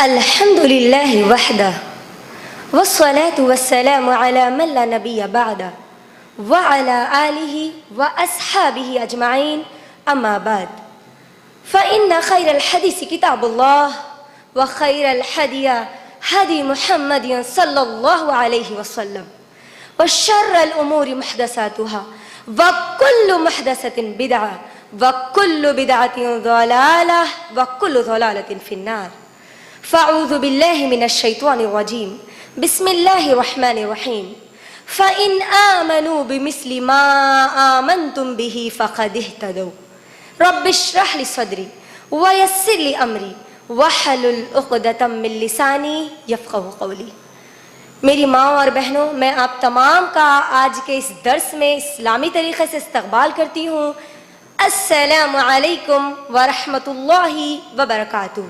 अल्हम्दुलिल्लाहि वहदह वस्सलातु वस्सलामु अला मन ला नबिय्य बअदा व अला आलिहि व अस्हाबिहि अजमाइन अम्मा बाद फ़इन्न खैरल हदीस किताबुल्लाह व खैरल हदी हदी मुहम्मदिन सल्लल्लाहु अलैहि वसल्लम व शर्रल उमूरि मुहदसातुहा व कुल्लु मुहदसतिन बिदअह व कुल्लु बिदअतिन ज़लालह व कुल्लु ज़लालतिन फिन्नार। फ़अऊज़ु बिल्लाहि मिनश शैतानिर रजीम। बिस्मिल्लाहिर रहमानिर रहीम। फ़इन आमनू बिमिस्लि मा आमनतुम बिही फ़क़द इह्तदौ। रब्बिश्रह ली सदरी व यस्सिर ली अमरी वहलुल उक़दतम मिन लिसानी यफ़क़हू क़ौली। मेरी माँ और बहनों, मैं आप तमाम का आज के इस दर्स में इस्लामी तरीक़े से इस्तक़बाल करती हूँ। अस्सलामु अलैकुम व रहमतुल्लाहि व बरकातुहू,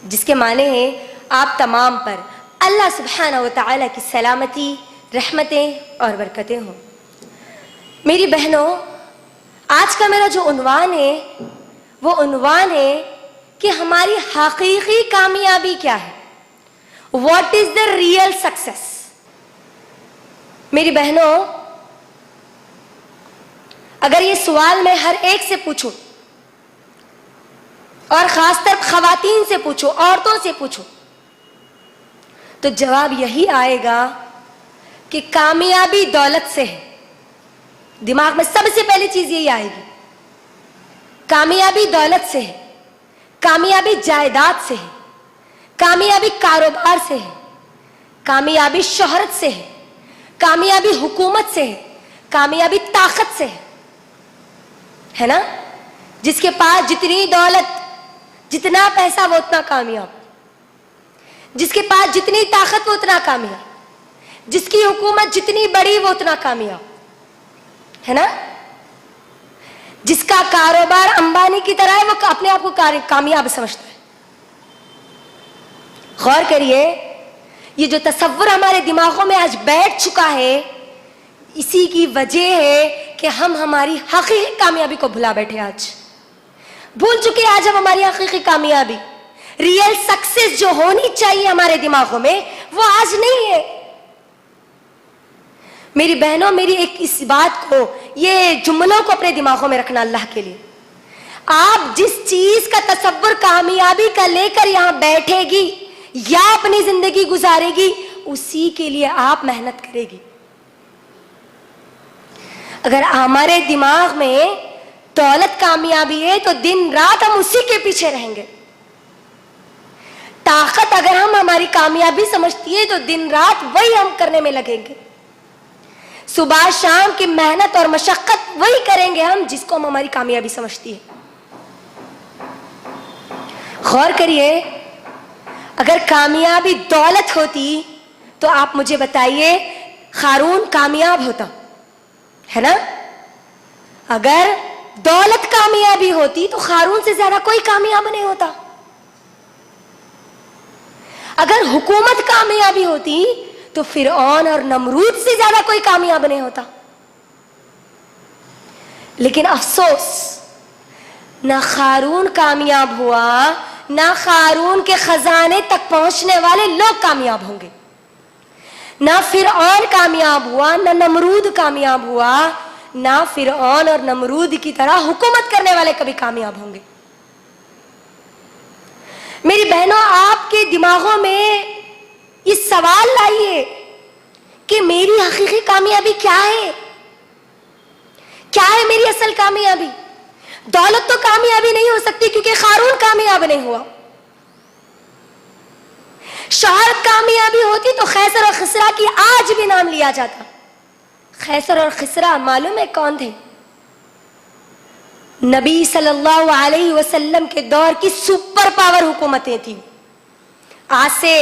जिसके माने हैं आप तमाम पर अल्लाह सुब्हानहू व तआला की सलामती, रहमतें और बरकतें हों। मेरी बहनों, आज का मेरा जो उन्वान है वो उन्वान है कि हमारी हकीकी कामयाबी क्या है। What is the real success? मेरी बहनों, अगर ये सवाल मैं हर एक से पूछूं और खासतर खवातीन से पूछूं, औरतों से पूछूं, तो जवाब यही आएगा कि कामयाबी दौलत से है। दिमाग में सबसे पहली चीज यही आएगी, कामयाबी दौलत से है, कामयाबी जायदाद से है, कामयाबी कारोबार से है, कामयाबी शोहरत से है, कामयाबी हुकूमत से है, कामयाबी ताकत से है ना। जिसके पास जितनी दौलत, जितना पैसा वो उतना कामयाब, जिसके पास जितनी ताकत वो उतना कामयाब, जिसकी हुकूमत जितनी बड़ी वो उतना कामयाब, है ना। जिसका कारोबार अंबानी की तरह है वो अपने आप को कामयाब समझता है। गौर करिए, ये जो तसव्वुर हमारे दिमागों में आज बैठ चुका है, इसी की वजह है कि हम हमारी हकीकी कामयाबी को भुला बैठे। आज भूल चुके हैं आज हम हमारी हकीकी कामयाबी, रियल सक्सेस जो होनी चाहिए हमारे दिमागों में, वो आज नहीं है। मेरी बहनों, मेरी एक इस बात को, ये जुमलों को अपने दिमागों में रखना अल्लाह के लिए। आप जिस चीज का तसव्वुर कामयाबी का लेकर यहां बैठेगी या अपनी जिंदगी गुजारेगी, उसी के लिए आप मेहनत करेगी। अगर हमारे दिमाग में दौलत कामयाबी है तो दिन रात हम उसी के पीछे रहेंगे। ताकत अगर हम हमारी कामयाबी समझती है तो दिन रात वही हम करने में लगेंगे। सुबह शाम की मेहनत और मशक्कत वही करेंगे हम जिसको हम हमारी कामयाबी समझती है। गौर करिए, अगर कामयाबी दौलत होती तो आप मुझे बताइए क़ारून कामयाब होता, है ना। अगर दौलत कामयाबी होती तो क़ारून से ज्यादा कोई कामयाब नहीं होता। अगर हुकूमत कामयाबी होती तो फिरऔन और नमरूद से ज्यादा कोई कामयाब नहीं होता। लेकिन अफसोस, ना क़ारून कामयाब हुआ, ना क़ारून के खजाने तक पहुंचने वाले लोग कामयाब होंगे। ना फिरऔन कामयाब हुआ, ना नमरूद कामयाब हुआ, ना फिरऔन और नमरूद की तरह हुकूमत करने वाले कभी कामयाब होंगे। मेरी बहनों, आपके दिमागों में इस सवाल लाइए कि मेरी हकीकी कामयाबी क्या है। क्या है मेरी असल कामयाबी। दौलत तो कामयाबी नहीं हो सकती क्योंकि क़ारून कामयाब नहीं हुआ। शोहरत कामयाबी होती तो खैसर और खिसरा की आज भी नाम लिया जाता। खैसर और खिसरा मालूम है कौन थे? नबी सल्लल्लाहु अलैहि वसल्लम के दौर की सुपर पावर हुकूमतें थी। आज से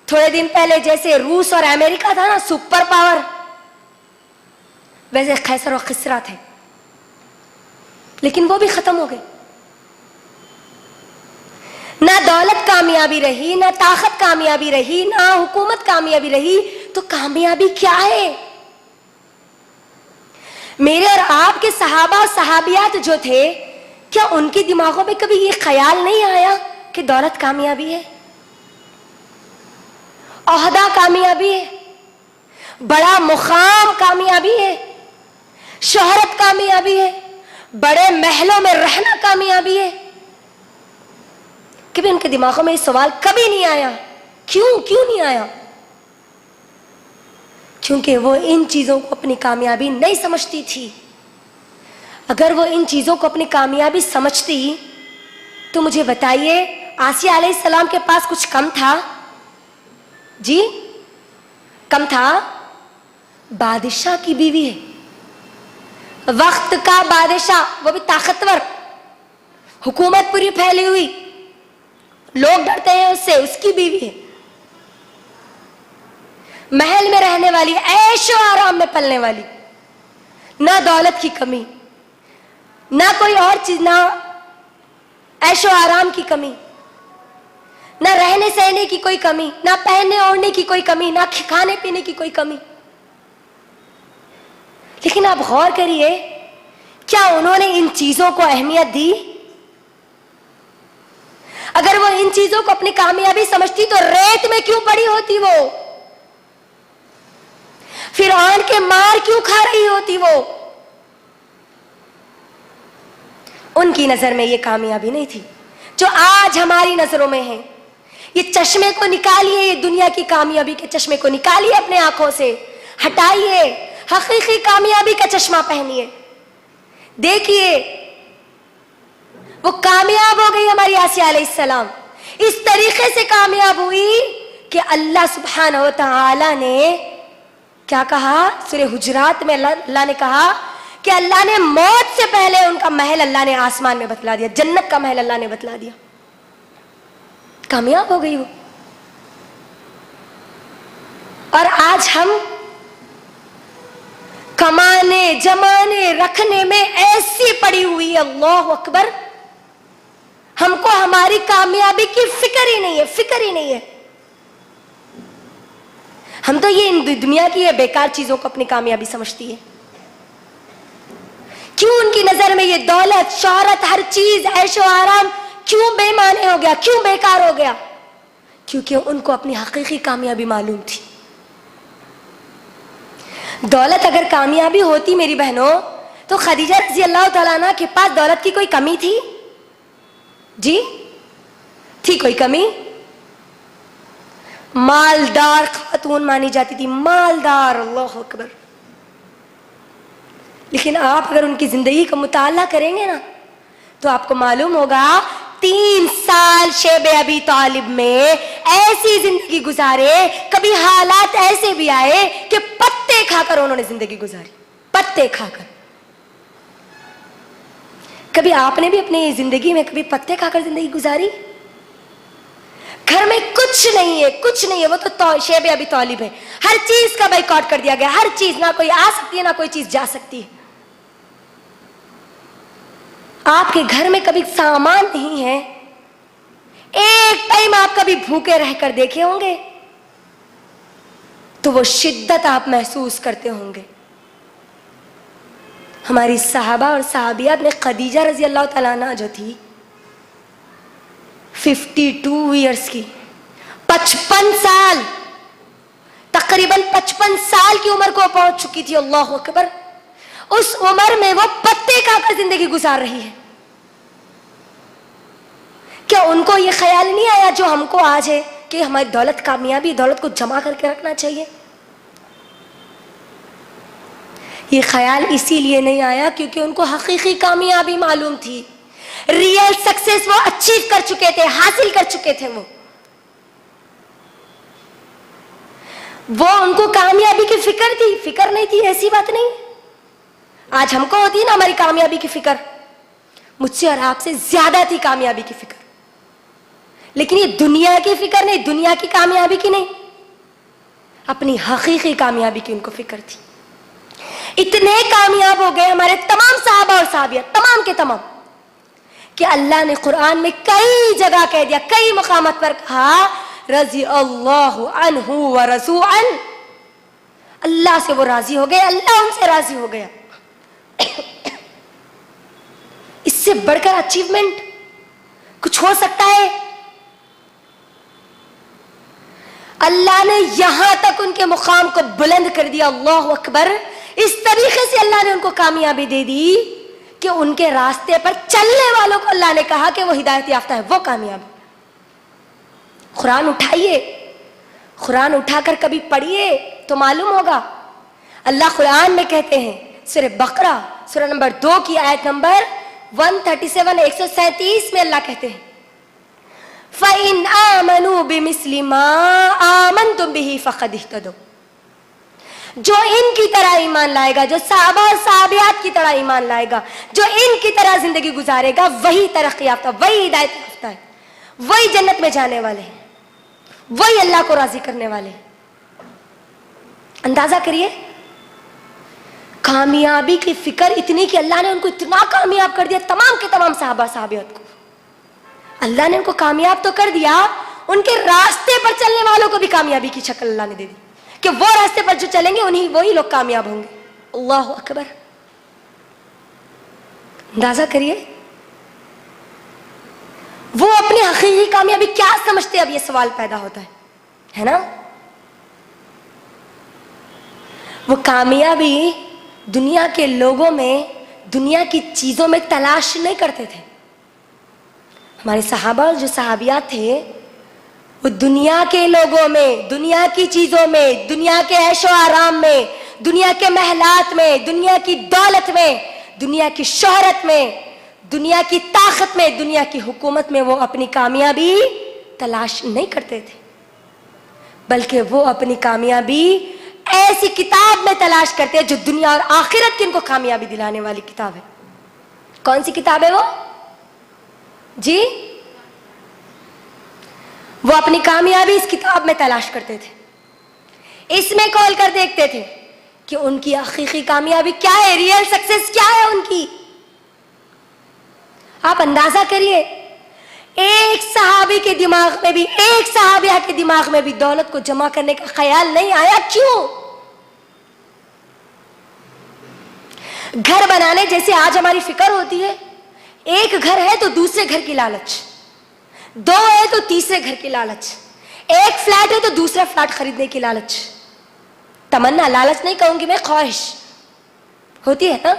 थोड़े दिन पहले जैसे रूस और अमेरिका था ना सुपर पावर, वैसे खैसर और खिसरा थे, लेकिन वो भी खत्म हो गए। ना दौलत कामयाबी रही, ना ताकत कामयाबी रही, ना हुकूमत कामयाबी रही, तो कामयाबी क्या है? मेरे और आपके सहाबा और सहाबियात जो थे, क्या उनके दिमागों में कभी ये ख्याल नहीं आया कि दौलत कामयाबी है, ओहदा कामयाबी है, बड़ा मुकाम कामयाबी है, शोहरत कामयाबी है, बड़े महलों में रहना कामयाबी है? कभी उनके दिमागों में ये सवाल कभी नहीं आया। क्यों नहीं आया? क्योंकि वो इन चीजों को अपनी कामयाबी नहीं समझती थी। अगर वो इन चीजों को अपनी कामयाबी समझती तो मुझे बताइए, आसिया अलैहिस्सलाम के पास कुछ कम था? जी, कम था? बादशाह की बीवी है, वक्त का बादशाह, वो भी ताकतवर, हुकूमत पूरी फैली हुई, लोग डरते हैं उससे, उसकी बीवी है, महल में रहने वाली, ऐशो आराम में पलने वाली, ना दौलत की कमी, ना कोई और चीज, ना ऐशो आराम की कमी, ना रहने सहने की कोई कमी, ना पहनने ओढ़ने की कोई कमी, ना खाने पीने की कोई कमी। लेकिन आप गौर करिए, क्या उन्होंने इन चीजों को अहमियत दी? अगर वो इन चीजों को अपनी कामयाबी समझती तो रेत में क्यों पड़ी होती वो? फिरौन के मार क्यों खा रही होती वो? उनकी नजर में ये कामयाबी नहीं थी जो आज हमारी नजरों में है। ये चश्मे को निकालिए, ये दुनिया की कामयाबी के चश्मे को निकालिए अपने आंखों से, हटाइए, हकीकी कामयाबी का चश्मा पहनिए। देखिए, वो कामयाब हो गई हमारी आसिया अलैहिस्सलाम। इस तरीके से कामयाब हुई कि अल्लाह सुब्हानहू व तआला ने क्या कहा? सूरह हुजरात में अल्लाह ने कहा कि अल्लाह ने मौत से पहले उनका महल अल्लाह ने आसमान में बतला दिया, जन्नत का महल अल्लाह ने बतला दिया। कामयाब हो गई वो। और आज हम कमाने, जमाने, रखने में ऐसी पड़ी हुई है, अल्लाह अकबर, हमको हमारी कामयाबी की फिक्र ही नहीं है, फिक्र ही नहीं है। हम तो ये इन दुनिया की ये बेकार चीजों को अपनी कामयाबी समझती है। क्यों उनकी नजर में ये दौलत, शोहरत, हर चीज, ऐशो आराम क्यों बेमाने हो गया, क्यों बेकार हो गया? क्योंकि उनको अपनी हकीकी कामयाबी मालूम थी। दौलत अगर कामयाबी होती मेरी बहनों, तो खदीजा रज़ी अल्लाह तआला अन्हा के पास दौलत की कोई कमी थी? जी, थी कोई कमी? मालदार खातून मानी जाती थी, मालदार, अल्लाह अकबर। लेकिन आप अगर उनकी जिंदगी का मुताला करेंगे ना, तो आपको मालूम होगा 3 साल शेब अबी तालिब में ऐसी जिंदगी गुजारे, कभी हालात ऐसे भी आए कि पत्ते खाकर उन्होंने जिंदगी गुजारी, पत्ते खाकर। कभी आपने भी अपनी जिंदगी में कभी पत्ते खाकर जिंदगी गुजारी? घर में कुछ नहीं है, कुछ नहीं है, वो तो शेब अबी तालिब है, हर चीज का बाइकआउट कर दिया गया, हर चीज, ना कोई आ सकती है ना कोई चीज जा सकती है। आपके घर में कभी सामान नहीं है, एक टाइम आप कभी भूखे रहकर देखे होंगे तो वो शिद्दत आप महसूस करते होंगे। हमारी साहबा और साहबियात में खदीजा रजी अल्लाह तआला अन्हा जो थी 52 ईयर्स की, 55 साल, तकरीबन 55 साल की उम्र को पहुंच चुकी थी, अल्लाह अकबर। उस उम्र में वो पत्ते खाकर जिंदगी गुजार रही है। क्या उनको ये ख्याल नहीं आया जो हमको आज है कि हमारी दौलत, कामयाबी, दौलत को जमा करके रखना चाहिए? ये ख्याल इसीलिए नहीं आया क्योंकि उनको हकीकी कामयाबी मालूम थी, रियल सक्सेस वो अचीव कर चुके थे, हासिल कर चुके थे। वो उनको कामयाबी की फिक्र थी, फिक्र नहीं थी ऐसी बात नहीं। आज हमको होती है ना हमारी कामयाबी की फिक्र, मुझसे और आपसे ज्यादा थी कामयाबी की फिक्र। लेकिन ये दुनिया की फिक्र नहीं, दुनिया की कामयाबी की नहीं, अपनी हकीकी कामयाबी की उनको फिक्र थी। इतने कामयाब हो गए हमारे तमाम साहबा और साहबिया, तमाम के तमाम, कि अल्लाह ने कुरान में कई जगह कह दिया, कई मुकामात पर कहा, रज़ी अल्लाहु अन्हु व रज़ू अन, अल्लाह से वो राजी हो गए, अल्लाह उनसे राजी हो गया। इससे बढ़कर अचीवमेंट कुछ हो सकता है? अल्लाह ने यहां तक उनके मुकाम को बुलंद कर दिया, अल्लाह अकबर। इस तरीके से अल्लाह ने उनको कामयाबी दे दी कि उनके रास्ते पर चलने वालों को अल्लाह ने कहा कि वो हिदायत याफ्ता है, वो कामयाब। कुरान उठाइए, कुरान उठाकर कभी पढ़िए तो मालूम होगा। अल्लाह कुरान में कहते हैं, सूरह बकरा सूरह नंबर 2 की आयत नंबर 137 137 में अल्लाह कहते हैं, फ़इन आमनू बिमिस्लि मा आमनतुम बिही फ़क़द इह्तदौ। जो इनकी तरह ईमान लाएगा, जो सहाबा और सहाबियात की तरह ईमान लाएगा, जो इनकी तरह जिंदगी गुजारेगा, वही तरक्की याफ्ता, वही हिदायत याफ्ता है, वही जन्नत में जाने वाले हैं, वही अल्लाह को राजी करने वाले हैं। अंदाजा करिए, कामयाबी की फिक्र इतनी कि अल्लाह ने उनको इतना कामयाब कर दिया, तमाम के तमाम सहाबा सहाबियात को अल्लाह ने उनको कामयाब तो कर दिया, उनके रास्ते पर चलने वालों को भी कामयाबी की शक्ल अल्लाह ने दे दी कि वो रास्ते पर जो चलेंगे उन्हीं वही लोग कामयाब होंगे। अल्लाह अकबर। अंदाजा करिए वो अपनी हकीकी कामयाबी क्या समझते, अब ये सवाल पैदा होता है ना। वो कामयाबी दुनिया के लोगों में, दुनिया की चीजों में तलाश नहीं करते थे। हमारे सहाबा और जो सहाबियात थे वो दुनिया के लोगों में, दुनिया की चीजों में, दुनिया के ऐशो आराम में, दुनिया के महलात में, दुनिया की दौलत में, दुनिया की शोहरत में, दुनिया की ताकत में, दुनिया की हुकूमत में वो अपनी कामयाबी तलाश नहीं करते थे, बल्कि वो अपनी कामयाबी ऐसी किताब में तलाश करते हैं जो दुनिया और आखिरत की उनको कामयाबी दिलाने वाली किताब है। कौन सी किताब है वो जी? वो अपनी कामयाबी इस किताब में तलाश करते थे, इसमें खोल कर देखते थे कि उनकी हकीकी कामयाबी क्या है, रियल सक्सेस क्या है उनकी। आप अंदाजा करिए, एक सहाबी के दिमाग में भी, एक सहाबिया के दिमाग में भी दौलत को जमा करने का ख्याल नहीं आया। क्यों? घर बनाने जैसे आज हमारी फिक्र होती है, एक घर है तो दूसरे घर की लालच, दो है तो तीसरे घर की लालच, एक फ्लैट है तो दूसरा फ्लैट खरीदने की लालच। तमन्ना, लालच नहीं कहूंगी मैं, ख्वाहिश होती है ना।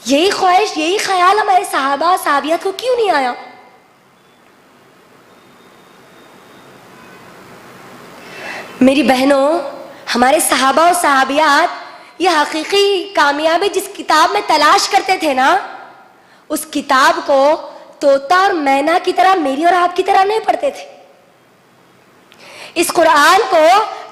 यही ख्वाहिश, यही ख्याल हमारे सहाबा सहाबियात को क्यों नहीं आया? मेरी बहनों, हमारे सहाबा और सहाबियात ये हकीकी कामयाबी जिस किताब में तलाश करते थे ना, उस किताब को तोता और मैना की तरह, मेरी और आपकी तरह नहीं पढ़ते थे। इस कुरान को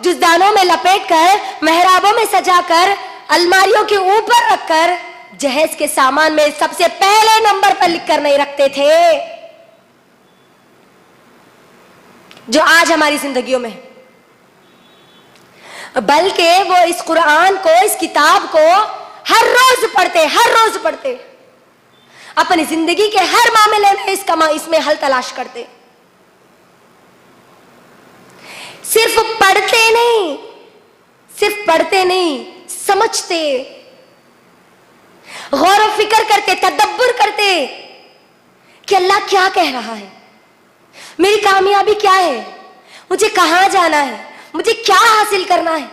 जुज़दानों में लपेटकर, मेहराबों में सजाकर, अलमारियों के ऊपर रखकर, जहेज के सामान में सबसे पहले नंबर पर लिखकर नहीं रखते थे जो आज हमारी जिंदगियों में, बल्कि वो इस कुरान को, इस किताब को हर रोज पढ़ते, हर रोज पढ़ते, अपनी जिंदगी के हर मामले में इसमें हल तलाश करते। सिर्फ पढ़ते नहीं, सिर्फ पढ़ते नहीं, समझते, गौर व फिक्र करते, तदब्बुर करते कि अल्लाह क्या कह रहा है, मेरी कामयाबी क्या है, मुझे कहां जाना है, मुझे क्या हासिल करना है।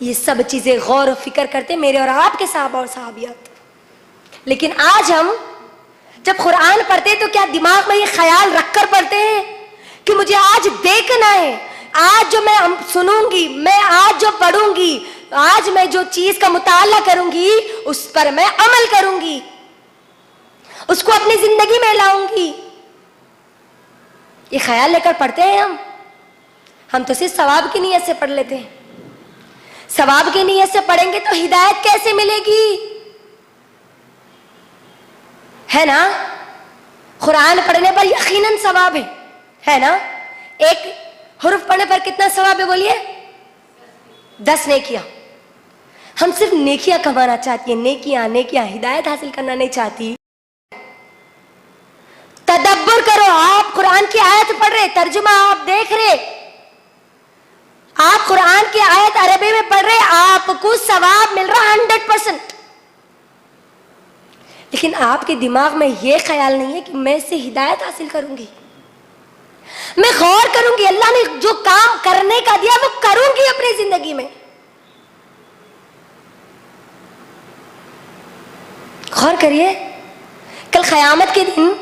ये सब चीजें गौर व फिक्र करते मेरे और आपके सहाबा और सहाबियात। लेकिन आज हम जब कुरान पढ़ते तो क्या दिमाग में ये ख्याल रखकर पढ़ते हैं कि मुझे आज देखना है, आज जो मैं सुनूंगी, मैं आज जो पढ़ूंगी, आज मैं जो चीज का मुताला करूंगी उस पर मैं अमल करूंगी, उसको अपनी जिंदगी में लाऊंगी। ये ख्याल लेकर पढ़ते हैं हम तो सिर्फ सवाब की नीयत से पढ़ लेते हैं। सवाब की नीयत से पढ़ेंगे तो हिदायत कैसे मिलेगी, है ना। कुरान पढ़ने पर यकीनन सवाब है ना। एक हुर्फ पढ़ने पर कितना सवाब है बोलिए? 10 नेकियां। हम सिर्फ नेकियां कमाना चाहती है, नेकियां नेकियां, हिदायत हासिल करना नहीं चाहती। तदब्बुर करो, आप कुरान की आयत पढ़ रहे, तर्जुमा आप देख रहे, आप कुरान की आयत अरबी में पढ़ रहे, आपको सवाब मिल रहा 100%। लेकिन आपके दिमाग में यह ख्याल नहीं है कि मैं इससे हिदायत हासिल करूंगी, मैं गौर करूंगी, अल्लाह ने जो काम करने का दिया वो करूंगी अपनी जिंदगी में। गौर करिए, कल क़यामत के दिन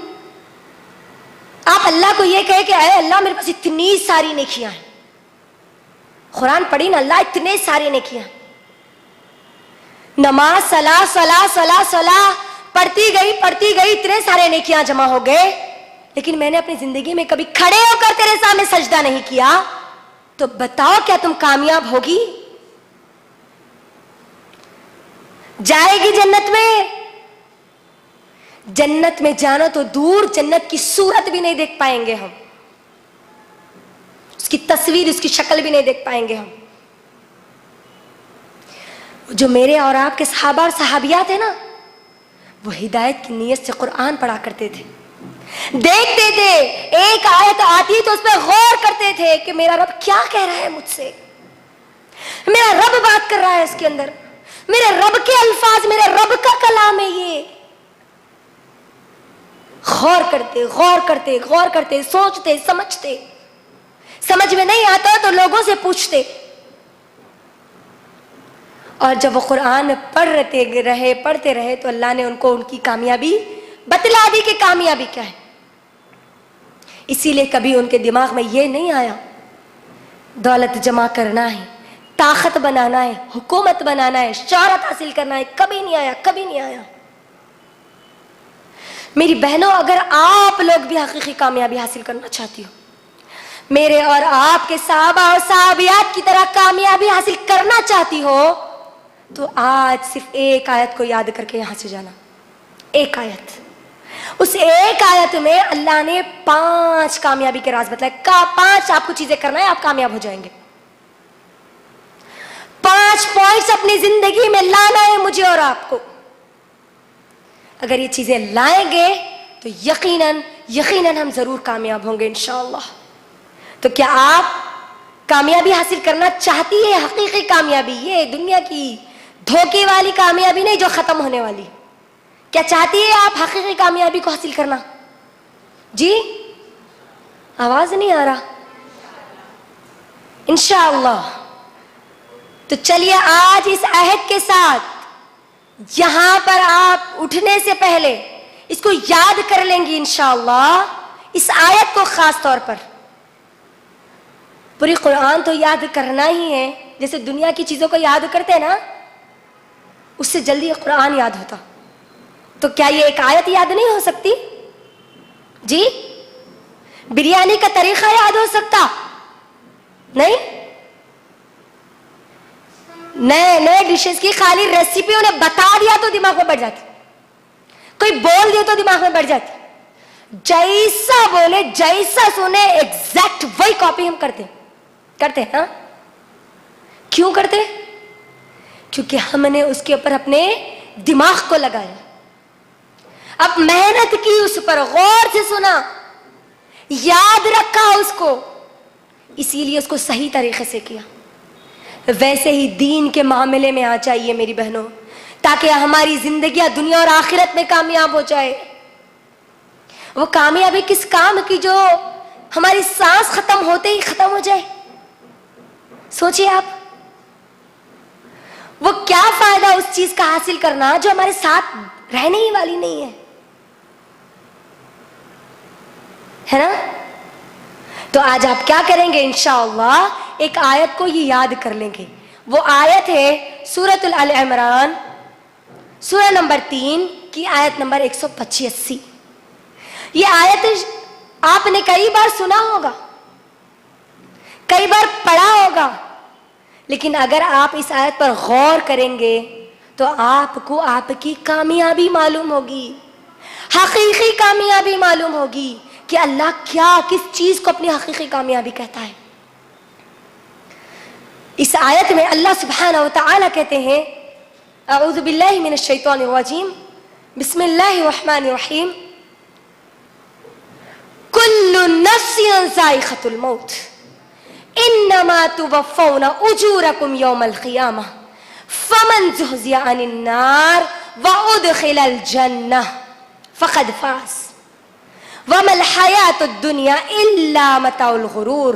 आप अल्लाह को ये कहे कि अरे अल्लाह मेरे पास इतनी सारी नेकियां हैं, कुरान पढ़ी ना, अल्लाह इतने सारे नेकियां, नमाज सलाह सलाह सलाह सलाह पढ़ती गई, इतने सारे नेकियां जमा हो गए, लेकिन मैंने अपनी जिंदगी में कभी खड़े होकर तेरे सामने सजदा नहीं किया, तो बताओ क्या तुम कामयाब होगी? जाएगी जन्नत में? जन्नत में जाना तो दूर, जन्नत की सूरत भी नहीं देख पाएंगे हम, उसकी तस्वीर, उसकी शक्ल भी नहीं देख पाएंगे हम। जो मेरे और आपके सहाबा और सहाबियात है ना, वो हिदायत की नीयत से कुरान पढ़ा करते थे, देखते थे, एक आयत आती तो उस पर गौर करते थे कि मेरा रब क्या कह रहा है मुझसे, मेरा रब बात कर रहा है इसके अंदर, मेरे रब के अल्फाज, मेरे रब का कलाम है ये। गौर करते, सोचते, समझते, समझ में नहीं आता तो लोगों से पूछते, और जब वो कुरान में पढ़ते रहे तो अल्लाह ने उनको उनकी कामयाबी बतला दी कि कामयाबी क्या है। इसीलिए कभी उनके दिमाग में ये नहीं आया दौलत जमा करना है, ताकत बनाना है, हुकूमत बनाना है, शोहरत हासिल करना है, कभी नहीं आया। मेरी बहनों, अगर आप लोग भी हकीकी कामयाबी हासिल करना चाहती हो, मेरे और आपके सहाबा और सहाबियात की तरह कामयाबी हासिल करना चाहती हो, तो आज सिर्फ एक आयत को याद करके यहां से जाना। एक आयत, उस एक आयत में अल्लाह ने 5 कामयाबी के राज बताए। 5 आपको चीजें करना है, आप कामयाब हो जाएंगे। 5 पॉइंट्स अपनी जिंदगी में लाना है मुझे और आपको। अगर ये चीजें लाएंगे तो यकीनन हम जरूर कामयाब होंगे इंशाअल्लाह। तो क्या आप कामयाबी हासिल करना चाहती है? हकीकी कामयाबी, ये दुनिया की धोखे वाली कामयाबी नहीं जो खत्म होने वाली। क्या चाहती है आप हकीकी कामयाबी को हासिल करना? जी, आवाज नहीं आ रहा। इंशाअल्लाह। तो चलिए आज इस अहद के साथ यहां पर आप उठने से पहले इसको याद कर लेंगी इंशाअल्लाह। इस आयत को खास तौर पर, पूरी कुरान तो याद करना ही है। जैसे दुनिया की चीजों को याद करते हैं ना, उससे जल्दी कुरान याद होता। तो क्या ये एक आयत याद नहीं हो सकती? जी, बिरयानी का तरीका याद हो सकता नहीं? नए डिशेस की खाली रेसिपी उन्हें बता दिया तो दिमाग में बढ़ जाती, कोई बोल दिया तो दिमाग में बढ़ जाती। जैसा बोले जैसा सुने एग्जैक्ट वही कॉपी हम करते हैं। हाँ, क्यों करते? क्योंकि हमने उसके ऊपर अपने दिमाग को लगाया, अब मेहनत की, उस पर गौर से सुना, याद रखा उसको, इसीलिए उसको सही तरीके से किया। वैसे ही दीन के मामले में आ जाइए मेरी बहनों, ताकि हमारी जिंदगियां दुनिया और आखिरत में कामयाब हो जाए। वो कामयाबी किस काम की जो हमारी सांस खत्म होते ही खत्म हो जाए? सोचिए आप, वो क्या फायदा उस चीज का हासिल करना जो हमारे साथ रहने ही वाली नहीं है ना? तो आज आप क्या करेंगे? इंशाअल्लाह एक आयत को ये याद कर लेंगे। वो आयत है सूरतुल अल इमरान, सूरह नंबर 3 की आयत नंबर 185। ये आयत आपने कई बार सुना होगा, कई बार पढ़ा होगा, लेकिन अगर आप इस आयत पर गौर करेंगे तो आपको आपकी कामयाबी मालूम होगी, हकीकी कामयाबी मालूम होगी कि अल्लाह क्या, किस चीज को अपनी हकीकी कामयाबी कहता है। इस आयत में अल्लाह सुब्हानहू व तआला कहते हैं, अऊज़ु बिल्लाहि मिनश शैतानिर रजीम, बिस्मिल्लाहिर रहमानिर रहीम, कुल्लु नफ्सिन ज़ाइक़तुल मौत इन्नमा तुवफ़्फ़ौना उजूरकुम यौमल क़ियामह फमन ज़ुहज़िया अनिन नार व उदख़िलल जन्नह फ़क़द फ़ाज़ वमल हयातुद दुनिया इल्ला मताउल गुरूर।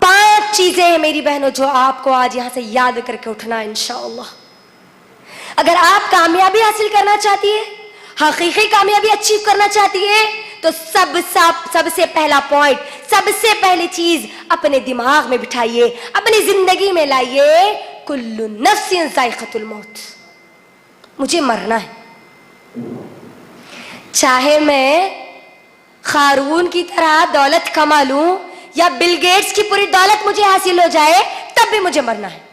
5 चीजें हैं मेरी बहनों जो आपको आज यहां से याद करके उठना है इंशाअल्लाह। अगर आप कामयाबी हासिल करना चाहती है, हकीकी कामयाबी अचीव करना चाहती है, तो सबसे पहला पॉइंट, सबसे पहली चीज अपने दिमाग में बिठाइए, अपनी जिंदगी में लाइए, कुल्लु नफ्सिन ज़ाइक़तुल मौत। मुझे मरना है, चाहे मैं क़ारून की तरह दौलत कमा लूं या बिल गेट्स की पूरी दौलत मुझे हासिल हो जाए, तब भी मुझे मरना है।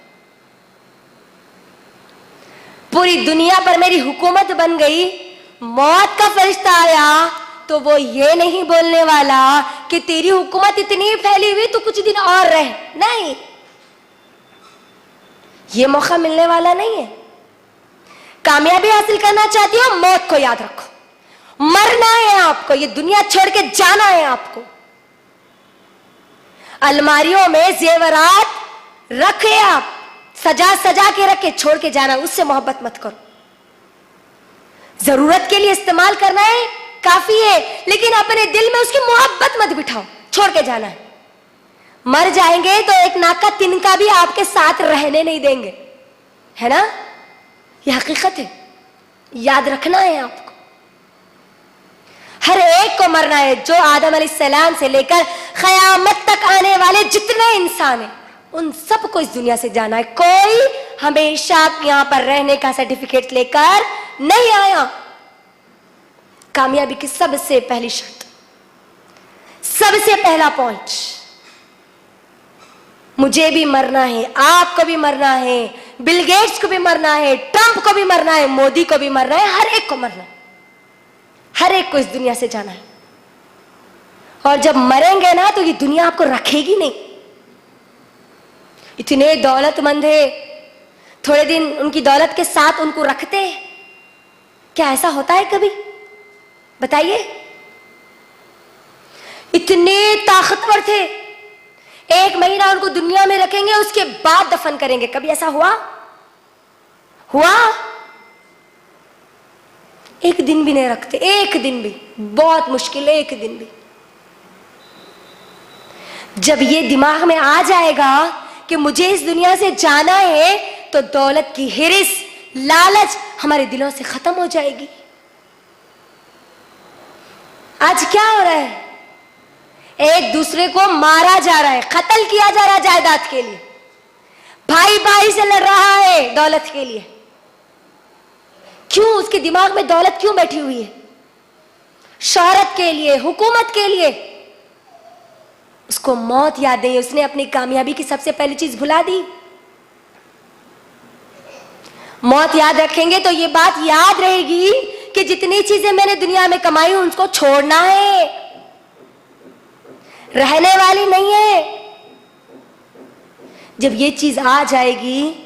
पूरी दुनिया पर मेरी हुकूमत बन गई, मौत का फरिश्ता आया तो वो ये नहीं बोलने वाला कि तेरी हुकूमत इतनी फैली हुई तो कुछ दिन और रह, नहीं, ये मौका मिलने वाला नहीं है। कामयाबी हासिल करना चाहती हो, मौत को याद रखो, मरना है आपको, ये दुनिया छोड़ के जाना है आपको। अलमारियों में जेवरात रखे, आप सजा सजा के रखे, छोड़ के जाना, उससे मोहब्बत मत करो। जरूरत के लिए इस्तेमाल करना है, काफी है, लेकिन अपने दिल में उसकी मोहब्बत मत बिठाओ, छोड़ के जाना है। मर जाएंगे तो एक नाक का तिनका भी आपके साथ रहने नहीं देंगे, है ना? यह हकीकत है, याद रखना है आपको। हर एक को मरना है, जो आदम अलैहिस्सलाम से लेकर क़यामत तक आने वाले जितने इंसान हैं, उन सबको इस दुनिया से जाना है। कोई हमेशा यहां पर रहने का सर्टिफिकेट लेकर नहीं आया। कामयाबी की सबसे पहली शर्त, सबसे पहला पॉइंट, मुझे भी मरना है, आपको भी मरना है, बिल गेट्स को भी मरना है, ट्रंप को भी मरना है, मोदी को भी मरना है, हर एक को मरना है, हर एक को इस दुनिया से जाना है। और जब मरेंगे ना तो ये दुनिया आपको रखेगी नहीं। इतने दौलतमंद है, थोड़े दिन उनकी दौलत के साथ उनको रखते हैं, क्या ऐसा होता है कभी? बताइए। इतने ताकतवर थे, 1 महीना उनको दुनिया में रखेंगे, उसके बाद दफन करेंगे, कभी ऐसा हुआ? एक दिन भी नहीं रखते, एक दिन भी, बहुत मुश्किल है, एक दिन भी। जब ये दिमाग में आ जाएगा कि मुझे इस दुनिया से जाना है, तो दौलत की हिरिस, लालच हमारे दिलों से खत्म हो जाएगी। आज क्या हो रहा है? एक दूसरे को मारा जा रहा है, कत्ल किया जा रहा है जायदाद के लिए, भाई भाई से लड़ रहा है दौलत के लिए। क्यों? उसके दिमाग में दौलत क्यों बैठी हुई है? शोहरत के लिए, हुकूमत के लिए। उसको मौत याद नहीं, उसने अपनी कामयाबी की सबसे पहली चीज भुला दी। मौत याद रखेंगे तो ये बात याद रहेगी कि जितनी चीजें मैंने दुनिया में कमाई उनको छोड़ना है, रहने वाली नहीं है। जब ये चीज आ जाएगी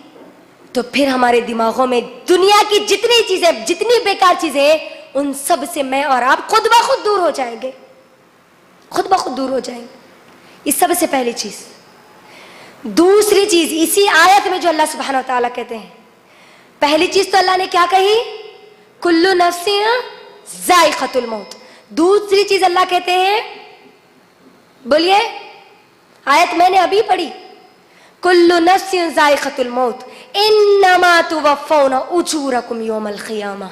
तो फिर हमारे दिमागों में दुनिया की जितनी चीजें, जितनी बेकार चीजें, उन सब से मैं और आप खुद ब खुद दूर हो जाएंगे, खुद ब खुद दूर हो जाएंगे। इस सबसे पहली चीज। दूसरी चीज इसी आयत में जो अल्लाह सुब्हानहू व तआला कहते हैं, पहली चीज तो अल्लाह ने क्या कही? कुल्लु नफ्सिन ज़ाइक़तुल मौत। दूसरी चीज अल्लाह कहते हैं, बोलिए, आयत मैंने अभी पढ़ी, कुल्लु नफ्सिन ज़ाइक़तुल मौत इन्नमा तुवफ़्फ़ौना उजूरकुम यौमल क़ियामा,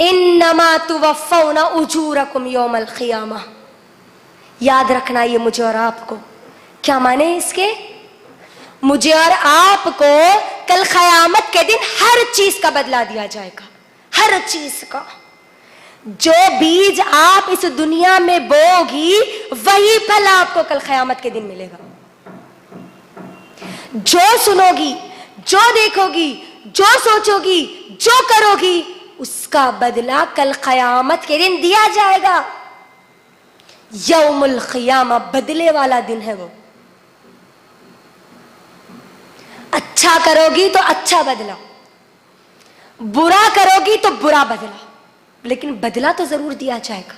इन्नमा तुवफ़्फ़ौना उजूरकुम यौमल क़ियामा। याद रखना ये मुझे और आपको। क्या माने इसके? मुझे और आपको कल क़यामत के दिन हर चीज का बदला दिया जाएगा, हर चीज का। जो बीज आप इस दुनिया में बोगी वही फल आपको कल क़यामत के दिन मिलेगा। जो सुनोगी, जो देखोगी, जो सोचोगी, जो करोगी, उसका बदला कल क़यामत के दिन दिया जाएगा। यौमुल क़ियामा बदले वाला दिन है वो। अच्छा करोगी तो अच्छा बदला, बुरा करोगी तो बुरा बदला, लेकिन बदला तो जरूर दिया जाएगा,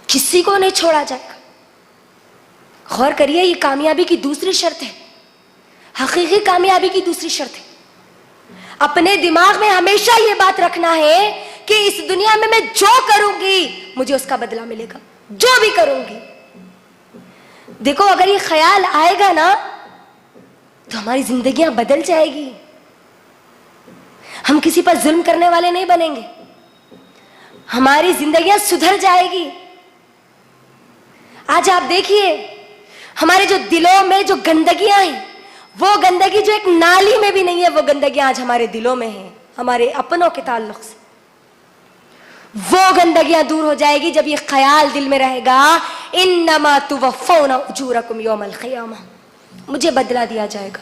किसी को नहीं छोड़ा जाएगा। गौर करिए, ये कामयाबी की दूसरी शर्त है, हकीकी कामयाबी की दूसरी शर्त है। अपने दिमाग में हमेशा ये बात रखना है कि इस दुनिया में मैं जो करूंगी मुझे उसका बदला मिलेगा, जो भी करूंगी। देखो अगर ये ख्याल आएगा ना तो हमारी जिंदगियां बदल जाएगी। हम किसी पर जुल्म करने वाले नहीं बनेंगे, हमारी जिंदगियां सुधर जाएगी। आज आप देखिए हमारे जो दिलों में जो गंदगियां हैं, वो गंदगी जो एक नाली में भी नहीं है, वो गंदगियां आज हमारे दिलों में है, हमारे अपनों के ताल्लुक से। वो गंदगियां दूर हो जाएगी जब ये ख्याल दिल में रहेगा, इन्नमा तुवफ़्फ़ौना उजूरकुम यौमल क़ियामा, मुझे बदला दिया जाएगा।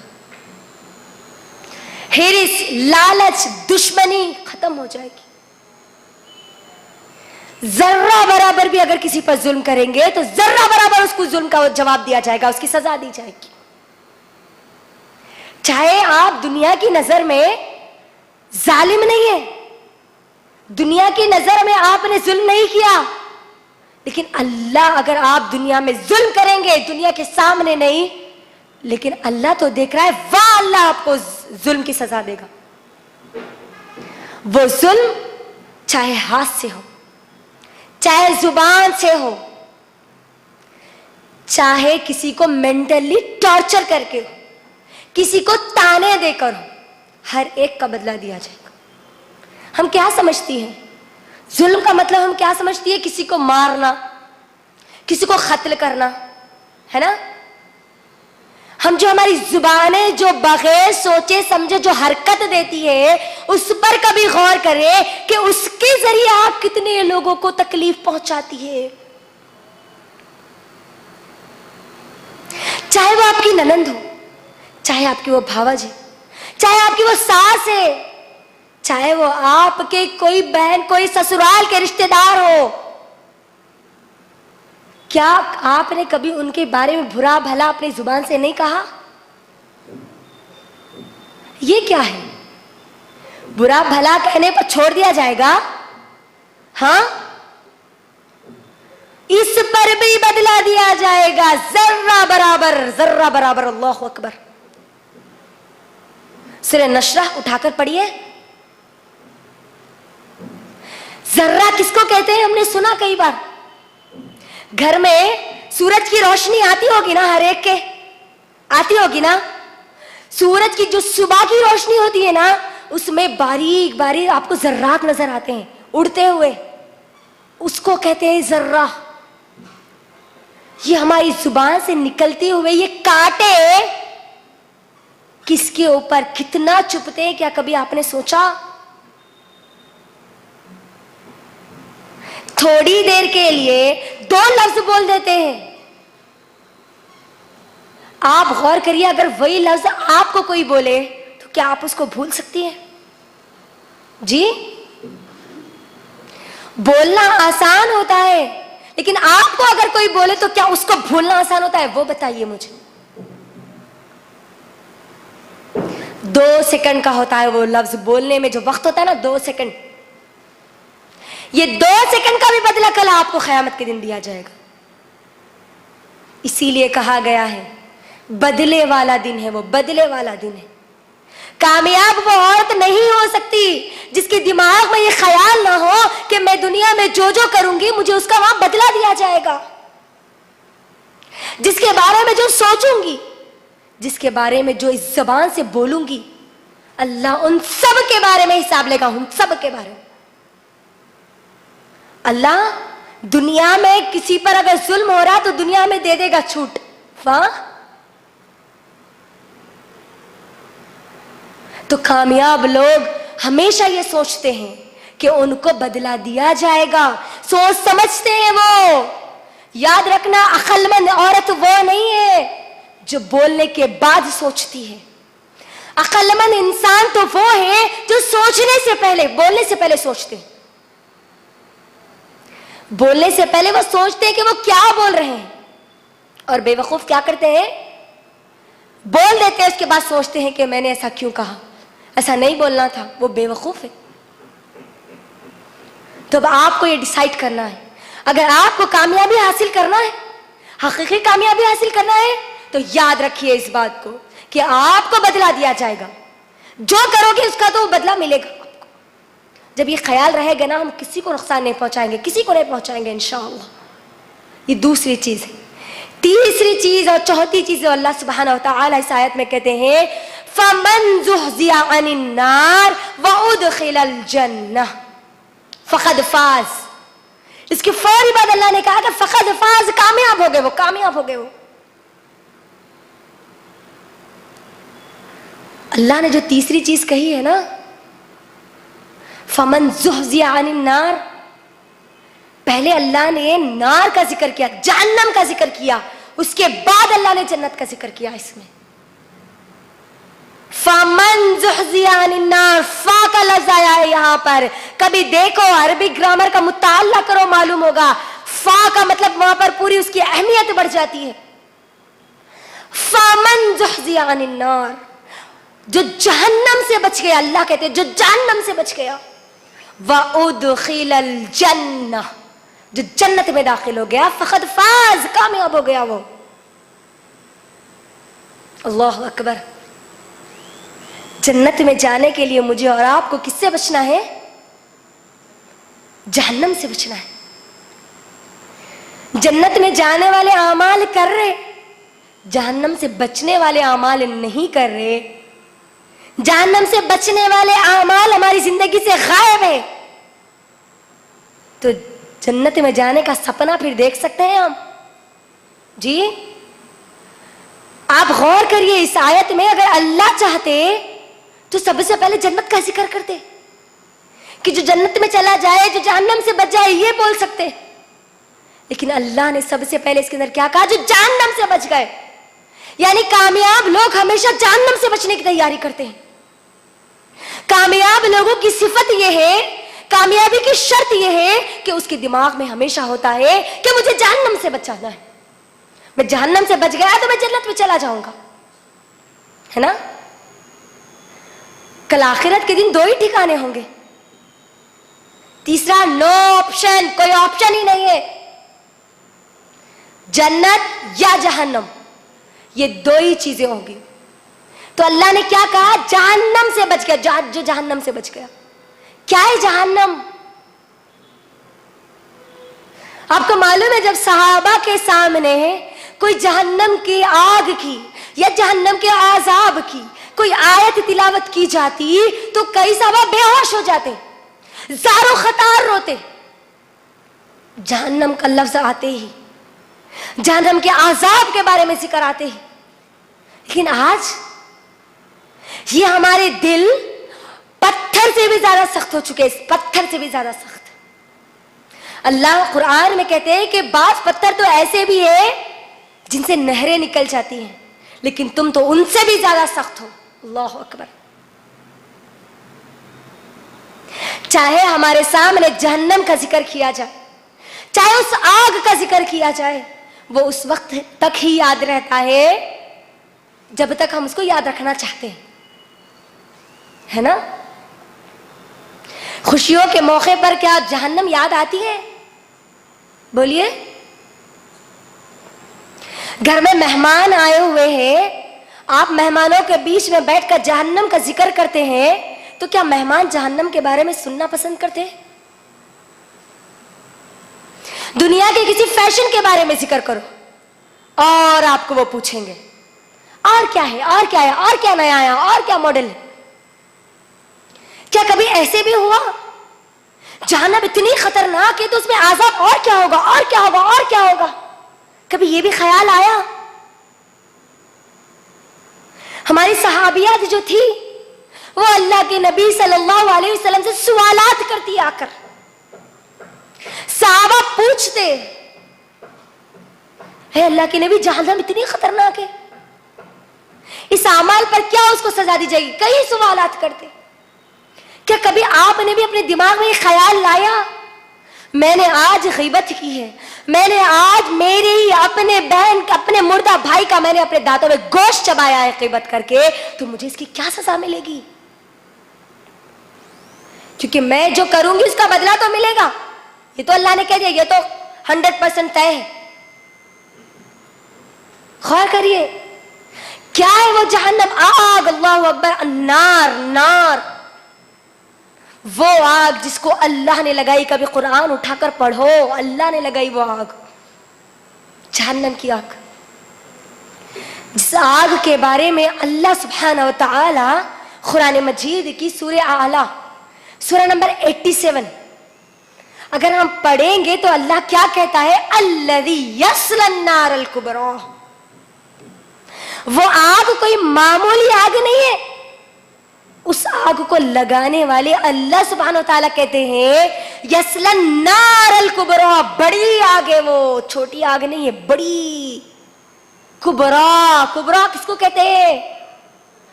हिरिस, लालच, दुश्मनी खत्म हो जाएगी। जर्रा बराबर भी अगर किसी पर जुल्म करेंगे तो जर्रा बराबर उसको जुल्म का जवाब दिया जाएगा, उसकी सजा दी जाएगी। चाहे आप दुनिया की नजर में जालिम नहीं है, दुनिया की नजर में आपने जुल्म नहीं किया, लेकिन अल्लाह अगर आप दुनिया में जुल्म करेंगे, दुनिया के सामने नहीं, लेकिन अल्लाह तो देख रहा है, वाह अल्लाह आपको जुल्म की सजा देगा। वो जुल्म चाहे हाथ से हो, चाहे जुबान से हो, चाहे किसी को मेंटली टॉर्चर करके हो, किसी को ताने देकर हो, हर एक का बदला दिया जाएगा। हम क्या समझती हैं जुल्म का मतलब? हम क्या समझती है? किसी को मारना, किसी को कत्ल करना, है ना? हम जो हमारी जुबानें जो बगैर सोचे समझे जो हरकत देती है, उस पर कभी गौर करें कि उसके जरिए आप कितने लोगों को तकलीफ पहुंचाती है। चाहे वो आपकी ननंद हो, चाहे आपकी वो भावज है, चाहे आपकी वो सास है, चाहे वो आपके कोई बहन, कोई ससुराल के रिश्तेदार हो, क्या आपने कभी उनके बारे में बुरा भला अपनी जुबान से नहीं कहा? ये क्या है? बुरा भला कहने पर छोड़ दिया जाएगा? हाँ, इस पर भी बदला दिया जाएगा, जर्रा बराबर, जर्रा बराबर। अल्लाहु अकबर। सूरह नशरा उठाकर पढ़िए। जर्रा किसको कहते हैं? हमने सुना कई बार। घर में सूरज की रोशनी आती होगी ना, हर एक के आती होगी ना। सूरज की जो सुबह की रोशनी होती है ना, उसमें बारीक बारीक आपको जर्रात नजर आते हैं उड़ते हुए, उसको कहते हैं जर्रा। ये हमारी जुबान से निकलते हुए ये कांटे किसके ऊपर कितना चुभते हैं, क्या कभी आपने सोचा? थोड़ी देर के लिए दो लफ्ज बोल देते हैं। आप गौर करिए, अगर वही लफ्ज आपको कोई बोले तो क्या आप उसको भूल सकती हैं? जी, बोलना आसान होता है, लेकिन आपको अगर कोई बोले तो क्या उसको भूलना आसान होता है? वो बताइए मुझे। 2 सेकंड का होता है वो लफ्ज बोलने में, जो वक्त होता है ना, 2 सेकंड। ये 2 सेकंड का भी बदला कल आपको क़यामत के दिन दिया जाएगा। इसीलिए कहा गया है बदले वाला दिन है, वो बदले वाला दिन है। कामयाब वो औरत नहीं हो सकती जिसके दिमाग में ये ख्याल ना हो कि मैं दुनिया में जो जो करूंगी मुझे उसका वहां बदला दिया जाएगा। जिसके बारे में जो सोचूंगी, जिसके बारे में जो इस जबान से बोलूंगी, अल्लाह उन सब के बारे में हिसाब लेगा, उन सब के बारे में। अल्लाह दुनिया में किसी पर अगर जुल्म हो रहा तो दुनिया में दे देगा छूट। वाह! तो कामयाब लोग हमेशा ये सोचते हैं कि उनको बदला दिया जाएगा, सोच समझते हैं वो। याद रखना, अक्लमंद औरत वो नहीं है जो बोलने के बाद सोचती है। अक्लमंद इंसान तो वो है जो सोचने से पहले, बोलने से पहले सोचते हैं। बोलने से पहले वो सोचते हैं कि वो क्या बोल रहे हैं, और बेवकूफ क्या करते हैं? बोल देते हैं, उसके बाद सोचते हैं कि मैंने ऐसा क्यों कहा, ऐसा नहीं बोलना था। वो बेवकूफ है। तो अब आपको ये डिसाइड करना है, अगर आपको कामयाबी हासिल करना है, हकीकी कामयाबी हासिल करना है, तो याद रखिए इस बात को कि आपको बदला दिया जाएगा। जो करोगे उसका तो बदला मिलेगा आपको। जब ये ख्याल रहेगा ना, हम किसी को नुकसान नहीं पहुंचाएंगे, किसी को नहीं पहुंचाएंगे इंशाअल्लाह। ये दूसरी चीज है। तीसरी चीज और चौथी चीज अल्लाह सुब्हानहू व तआला इस आयत में कहते हैं, फमन ज़ुहज़िया अनिन नार व उदखिलल जन्नह फ़क़द फ़ाज़। इसके फौरी बाद अल्लाह ने कहा कि फ़क़द फ़ाज़, कामयाब हो गए वो, कामयाब हो गए वो। अल्लाह ने जो तीसरी चीज कही है ना, फमन ज़ुहज़िया अनिन नार, पहले अल्लाह ने नार का जिक्र किया, जहन्नम का जिक्र किया, उसके बाद अल्लाह ने जन्नत का जिक्र किया। इसमें फमन ज़ुहज़िया अनिन नार, फा का लफ्ज़ आया है यहां पर। कभी देखो अरबी ग्रामर का मुताल्ला करो, मालूम होगा फा का मतलब वहां पर पूरी उसकी अहमियत बढ़ जाती है। फमन ज़ुहज़िया अनिन नार, जो जहन्नम से बच गया, अल्लाह कहते हैं जो जहन्नम से बच गया, व उदखिलल जन्नह, जो जन्नत में दाखिल हो गया, फ़क़द फ़ाज़, कामयाब हो गया वो। अल्लाह अकबर। जन्नत में जाने के लिए मुझे और आपको किससे बचना है? जहन्नम से बचना है। जन्नत में जाने वाले आमाल कर रहे, जहन्नम से बचने वाले आमाल नहीं कर रहे। जहन्नम से बचने वाले आमाल हमारी जिंदगी से गायब है, तो जन्नत में जाने का सपना फिर देख सकते हैं हम? जी, आप गौर करिए इस आयत में, अगर अल्लाह चाहते तो सबसे पहले जन्नत का जिक्र करते कि जो जन्नत में चला जाए, जो जहन्नम से बच जाए, ये बोल सकते। लेकिन अल्लाह ने सबसे पहले इसके अंदर क्या कहा? जो जहन्नम से बच गए। यानी कामयाब लोग हमेशा जहन्नम से बचने की तैयारी करते हैं। कामयाब लोगों की सिफत यह है, कामयाबी की शर्त यह है कि उसके दिमाग में हमेशा होता है कि मुझे जहन्नम से बचाना है। मैं जहन्नम से बच गया तो मैं जन्नत में चला जाऊंगा, है ना? कल आखिरत के दिन दो ही ठिकाने होंगे, तीसरा नो ऑप्शन, कोई ऑप्शन ही नहीं है। जन्नत या जहन्नम, ये दो ही चीजें होंगी। तो अल्लाह ने क्या कहा? जहन्नम से बच गया, जो जहन्नम से बच गया। क्या है जहन्नम? आपको मालूम है, जब सहाबा के सामने कोई जहन्नम की आग की या जहन्नम के आजाब की कोई आयत तिलावत की जाती तो कई सहाबा बेहोश हो जाते, ज़ारो खतार रोते। जहन्नम का लफ्ज आते ही, जहन्नम के आजाब के बारे में जिक्र आते ही, लेकिन आज ये हमारे दिल पत्थर से भी ज्यादा सख्त हो चुके हैं, पत्थर से भी ज्यादा सख्त। अल्लाह कुरान में कहते हैं कि बाज पत्थर तो ऐसे भी है जिनसे नहरें निकल जाती हैं, लेकिन तुम तो उनसे भी ज्यादा सख्त हो। अल्लाह अकबर। चाहे हमारे सामने जहन्नम का जिक्र किया जाए, चाहे उस आग का जिक्र किया जाए, वो उस वक्त तक ही याद रहता है जब तक हम उसको याद रखना चाहते हैं, है ना? खुशियों के मौके पर क्या जहन्नम याद आती है? बोलिए। घर में मेहमान आए हुए हैं, आप मेहमानों के बीच में बैठकर जहन्नम का जिक्र करते हैं, तो क्या मेहमान जहन्नम के बारे में सुनना पसंद करते हैं? दुनिया के किसी फैशन के बारे में जिक्र करो और आपको वो पूछेंगे और क्या है, और क्या है, और क्या नया आया, और क्या मॉडल है। क्या कभी ऐसे भी हुआ जहन्नम इतनी खतरनाक है तो उसमें आजाब और क्या होगा, और क्या होगा, और क्या होगा? कभी ये भी ख्याल आया? हमारी सहाबियात जो थी वो अल्लाह के नबी सल्लल्लाहु अलैहि वसल्लम से सवालात करती आकर। सहाबा पूछते, हे अल्लाह के नबी, जहन्नम इतनी खतरनाक है, इस अमाल पर क्या उसको सजा दी जाएगी? कई सवालात करते। क्या कभी आपने भी अपने दिमाग में ख्याल लाया, मैंने आज गीबत की है, मैंने आज मेरे ही अपने बहन, अपने मुर्दा भाई का मैंने अपने दांतों में गोश्त चबाया है गीबत करके, तो मुझे इसकी क्या सजा मिलेगी? क्योंकि मैं जो करूंगी उसका बदला तो मिलेगा, ये तो अल्लाह ने कह दिया, ये तो 100% तय है। गौर करिए, क्या है वो जहन्नम? आग, अल्लाहु अकबर, नार, नार। वो आग जिसको अल्लाह ने लगाई, कभी कुरान उठाकर पढ़ो, अल्लाह ने लगाई वो आग, जहन्नम की आग। जिस आग के बारे में अल्लाह सुब्हानहू व तआला कुरान मजीद की सूरह आला सूरह नंबर 87 अगर हम पढ़ेंगे तो अल्लाह क्या कहता है, अल्लज़ी यस्लन नारल कुबरा। वो आग कोई मामूली आग नहीं है, उस आग को लगाने वाले अल्लाह सुब्हानहू व तआला कहते हैं यस्लन नारल कुबरा, बड़ी आग है वो, छोटी आग नहीं है, बड़ी। कुबरा, कुबरा किसको कहते हैं,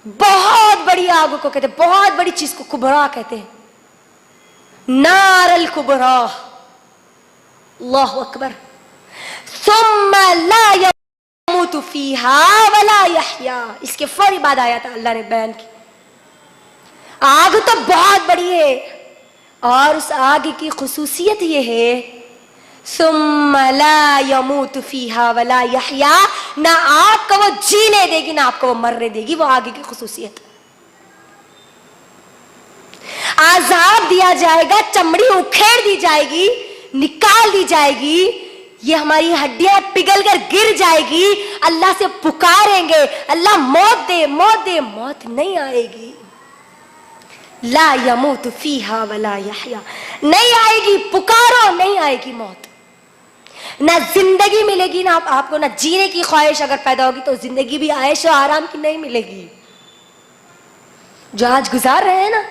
बहुत बड़ी आग को कहते हैं, बहुत बड़ी चीज को कुबरा कहते हैं, नारल कुबरा। अल्लाहु अकबर। सुम्मा ला यमूतु फीहा वला यहया, इसके फौरी बाद आया था अल्लाह ने बयान की। आग तो बहुत बड़ी है और उस आग की खुसूसियत ये है, सुम्मा ला यमूतु फीहा वला यहया, ना आपको वो जीने देगी ना आपको वो मरने देगी, वो आगे की खुसूसियत। आजाब दिया जाएगा, चमड़ी उखेड़ दी जाएगी, निकाल दी जाएगी, ये हमारी हड्डियां पिघल कर गिर जाएगी, अल्लाह से पुकारेंगे अल्लाह मौत दे, मौत दे, मौत नहीं आएगी। ला यमूतु फीहा वला यहया, नहीं आएगी, पुकारो नहीं आएगी मौत। ना जिंदगी मिलेगी, ना आपको ना जीने की ख्वाहिश अगर पैदा होगी तो जिंदगी भी आयश और आराम की नहीं मिलेगी। जो आज गुजार रहे हैं ना,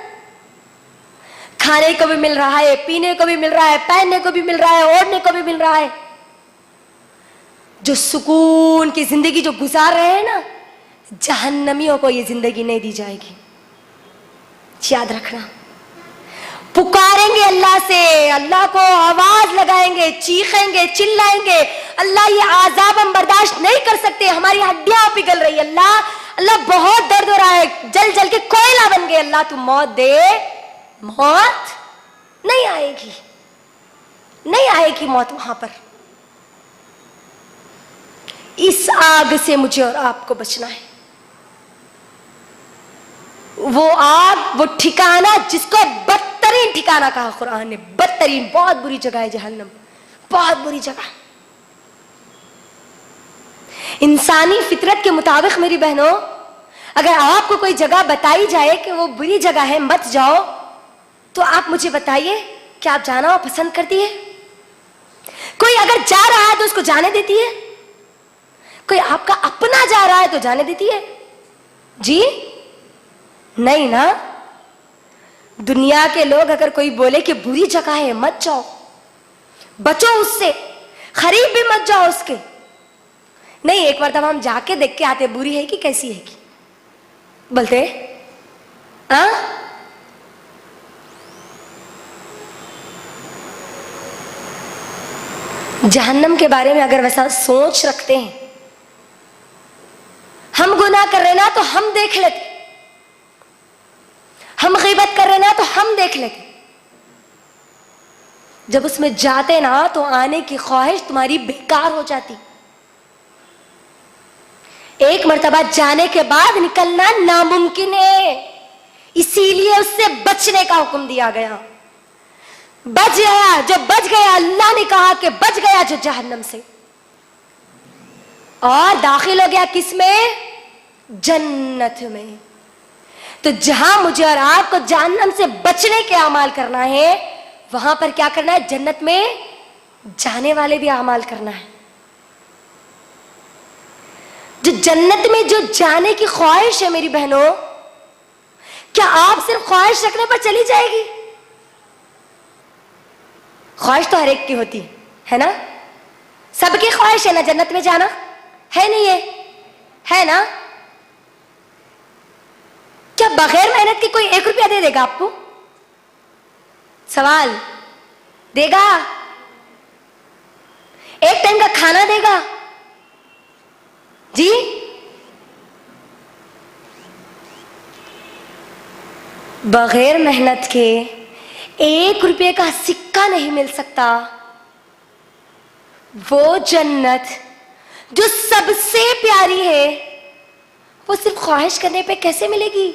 खाने को भी मिल रहा है, पीने को भी मिल रहा है, पहनने को भी मिल रहा है, ओढ़ने को भी मिल रहा है, जो सुकून की जिंदगी जो गुजार रहे हैं ना, जहन्नमियों को ये जिंदगी नहीं दी जाएगी, याद रखना। पुकारेंगे अल्लाह से, अल्लाह को आवाज लगाएंगे, चीखेंगे, चिल्लाएंगे, अल्लाह ये आजाब हम बर्दाश्त नहीं कर सकते, हमारी हड्डियां पिघल रही है, अल्लाह अल्लाह बहुत दर्द हो रहा है, जल जल के कोयला बन गए, अल्लाह तू मौत दे। मौत नहीं आएगी, नहीं आएगी मौत वहां पर। इस आग से मुझे और आपको बचना है। वो आग, वो ठिकाना जिसको बदतरीन ठिकाना कहा कुरान ने, बदतरीन, बहुत बुरी जगह है जहन्नम, बहुत बुरी जगह। इंसानी फितरत के मुताबिक मेरी बहनों, अगर आपको कोई जगह बताई जाए कि वो बुरी जगह है, मत जाओ, तो आप मुझे बताइए कि आप जाना पसंद करती है? कोई अगर जा रहा है तो उसको जाने देती है? कोई आपका अपना जा रहा है तो जाने देती है? जी नहीं ना। दुनिया के लोग अगर कोई बोले कि बुरी जगह है मत जाओ, बचो उससे, करीब भी मत जाओ उसके, नहीं एक बार तब हम जाके देख के आते बुरी है कि कैसी है कि, बोलते हाँ। जहन्नम के बारे में अगर वैसा सोच रखते हैं, हम गुनाह कर रहे ना तो हम देख लेते, हम गीबत कर रहे ना तो हम देख लेते, जब उसमें जाते ना तो आने की ख्वाहिश तुम्हारी बेकार हो जाती। एक मर्तबा जाने के बाद निकलना नामुमकिन है, इसीलिए उससे बचने का हुक्म दिया गया। बच गया जो बच गया, अल्लाह ने कहा कि बच गया जो जहन्नम से, और दाखिल हो गया किसमें? जन्नत में। तो जहां मुझे और आपको जहन्नम से बचने के अमाल करना है, वहां पर क्या करना है? जन्नत में जाने वाले भी अमाल करना है। जो जन्नत में जो जाने की ख्वाहिश है मेरी बहनों, क्या आप सिर्फ ख्वाहिश रखने पर चली जाएगी? ख्वाहिश तो हर एक की होती है ना, सबकी ख्वाहिश है ना जन्नत में जाना, है नहीं है ना? क्या बगैर मेहनत के कोई 1 रुपया दे देगा आपको? सवाल, देगा? एक टाइम का खाना देगा? जी बगैर मेहनत के 1 रुपये का सिक्का नहीं मिल सकता। वो जन्नत जो सबसे प्यारी है, वो सिर्फ ख्वाहिश करने पे कैसे मिलेगी?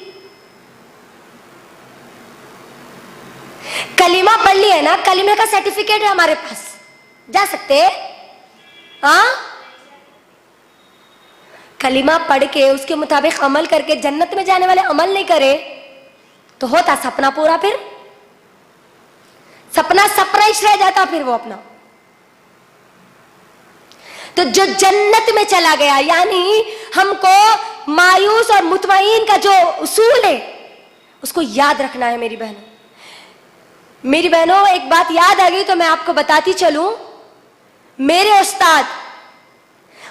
कलीमा पढ़ लिया है ना, कलीमे का सर्टिफिकेट है हमारे पास, जा सकते हैं। हाँ, कलीमा पढ़ के उसके मुताबिक अमल करके जन्नत में जाने वाले अमल नहीं करे तो होता सपना पूरा, फिर सपना सपना ही रह जाता फिर वो अपना। तो जो जन्नत में चला गया, यानी हमको मायूस और मुतमईन का जो उसूल है उसको याद रखना है। मेरी बहनों, मेरी बहनों, एक बात याद आ गई तो मैं आपको बताती चलूं। मेरे उस्ताद,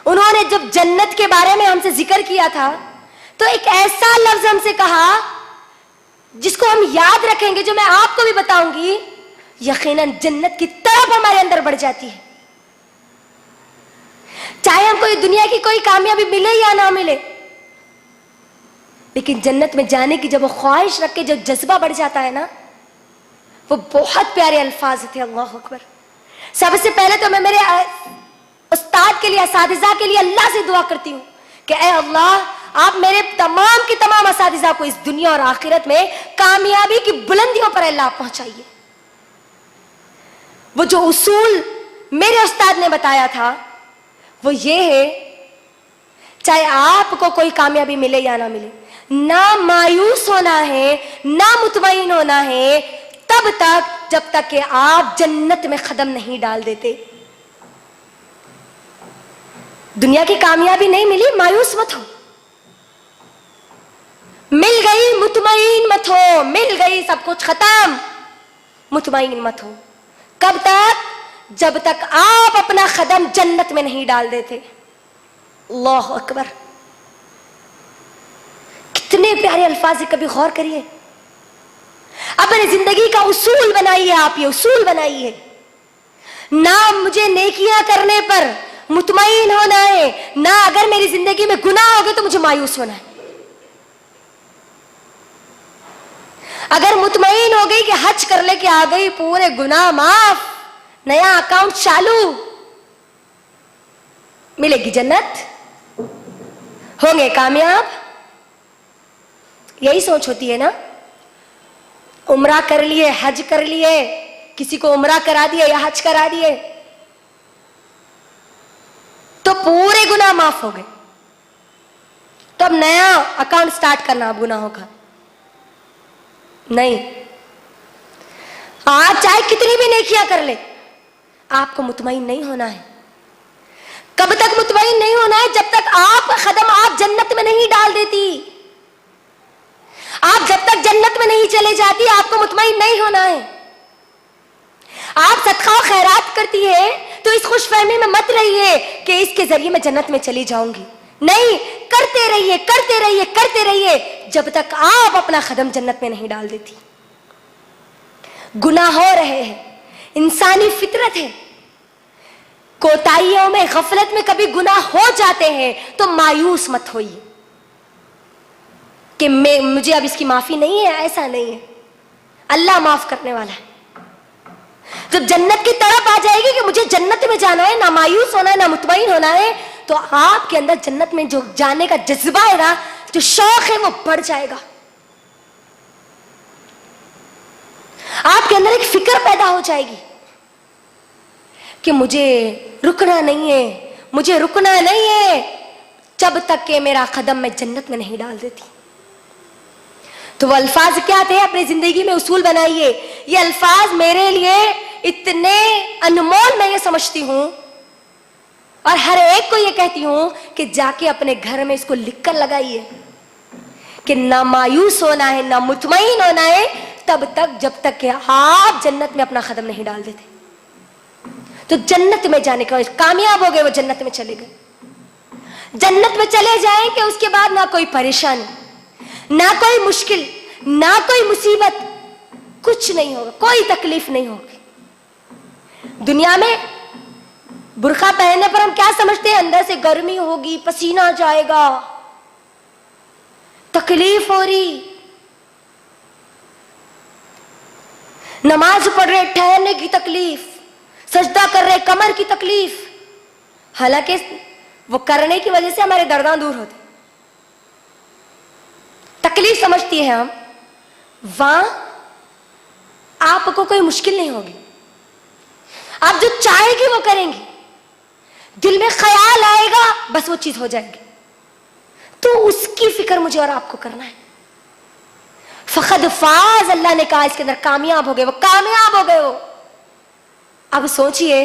उन्होंने जब जन्नत के बारे में हमसे जिक्र किया था तो एक ऐसा लफ्ज हमसे कहा जिसको हम याद रखेंगे, जो मैं आपको भी बताऊंगी, यकीनन जन्नत की तरफ हमारे अंदर बढ़ जाती है। चाहे हमको ये दुनिया की कोई कामयाबी मिले या ना मिले, लेकिन जन्नत में जाने की जब वो ख्वाहिश रख के जो जज्बा बढ़ जाता है ना, वो बहुत प्यारे अल्फाज थे। अल्लाह अकबर। सबसे पहले तो मैं मेरे उस्ताद के लिए, असातिज़ा के लिए अल्लाह से दुआ करती हूँ कि ऐ अल्लाह, आप मेरे तमाम की तमाम असातिज़ा को इस दुनिया और आखिरत में कामयाबी की बुलंदियों पर अल्लाह पहुंचाइए। वो जो उसूल मेरे उस्ताद ने बताया था वो ये है, चाहे आपको कोई कामयाबी मिले या ना मिले, ना मायूस होना है, ना मुतमईन होना है तब तक जब तक कि आप जन्नत में कदम नहीं डाल देते। दुनिया की कामयाबी नहीं मिली, मायूस मत हो। मिल गई, मुतमईन मत हो। मिल गई, सब कुछ खत्म, मुतमईन मत हो। कब तक? जब तक आप अपना कदम जन्नत में नहीं डाल देते। अल्लाह अकबर। कितने प्यारे अल्फाज है, कभी गौर करिए। अपनी जिंदगी का उसूल बनाइए, आप ये उसूल बनाइए। ना मुझे नेकियां करने पर मुतमईन होना है, ना अगर मेरी जिंदगी में गुनाह हो गए तो मुझे मायूस होना है। अगर मुतमईन हो गई कि हज कर लेके आ गई, पूरे गुनाह माफ, नया अकाउंट चालू, मिलेगी जन्नत, होंगे कामयाब, यही सोच होती है ना। उम्रा कर लिए, हज कर लिए, किसी को उम्रा करा दिए या हज करा दिए तो पूरे गुनाह माफ हो गए, तो अब नया अकाउंट स्टार्ट करना अब गुनाहों का नहीं। आप चाहे कितनी भी नेकियां कर ले, आपको मुतमईन नहीं होना है। कब तक मुतमईन नहीं होना है? जब तक आप कदम आप जन्नत में नहीं डाल देती। आप जब तक जन्नत में नहीं चले जाती, आपको मुतमईन नहीं होना है। आप सदका और खैरात करती है तो इस खुशफहमी में मत रहिए कि इसके जरिए मैं जन्नत में चली जाऊंगी। नहीं, करते रहिए, करते रहिए, करते रहिए, जब तक आप अपना कदम जन्नत में नहीं डाल देती। गुनाह हो रहे हैं, इंसानी फितरत है, कोताहियों में, गफलत में कभी गुनाह हो जाते हैं तो मायूस मत होइए कि मुझे अब इसकी माफी नहीं है। ऐसा नहीं है, अल्लाह माफ करने वाला है। जब जन्नत की तरफ आ जाएगी कि मुझे जन्नत में जाना है, ना मायूस होना है, ना मुतमईन होना है, तो आपके अंदर जन्नत में जो जाने का जज्बा है ना, जो शौक है, वो बढ़ जाएगा। आपके अंदर एक फिक्र पैदा हो जाएगी कि मुझे रुकना नहीं है, मुझे रुकना नहीं है जब तक कि मेरा कदम मैं जन्नत में नहीं डाल देती। तो वो अल्फाज क्या थे? अपनी जिंदगी में उसूल बनाइए। ये अल्फाज मेरे लिए इतने अनमोल, मैं ये समझती हूं और हर एक को ये कहती हूं कि जाके अपने घर में इसको लिखकर लगाइए कि ना मायूस होना है, ना मुतमईन होना है तब तक जब तक कि आप जन्नत में अपना कदम नहीं डाल देते। तो जन्नत में जाने का, कामयाब हो गए, वो जन्नत में चले गए। जन्नत में चले जाएंगे, उसके बाद ना कोई परेशानी, ना कोई मुश्किल, ना कोई मुसीबत, कुछ नहीं होगा, कोई तकलीफ नहीं होगी। दुनिया में बुर्का पहनने पर हम क्या समझते हैं? अंदर से गर्मी होगी, पसीना जाएगा, तकलीफ हो रही, नमाज पढ़ रहे ठहरने की तकलीफ, सजदा कर रहे कमर की तकलीफ। हालांकि वो करने की वजह से हमारे दर्द दूर होते, तकलीफ समझती है हम। वहां आपको कोई मुश्किल नहीं होगी, आप जो चाहेंगे वो करेंगे, दिल में ख्याल आएगा बस वो चीज हो जाएगी। तो उसकी फिक्र मुझे और आपको करना है। फखद फाज, अल्लाह ने कहा इसके अंदर कामयाब हो गए, वो कामयाब हो गए वो। अब सोचिए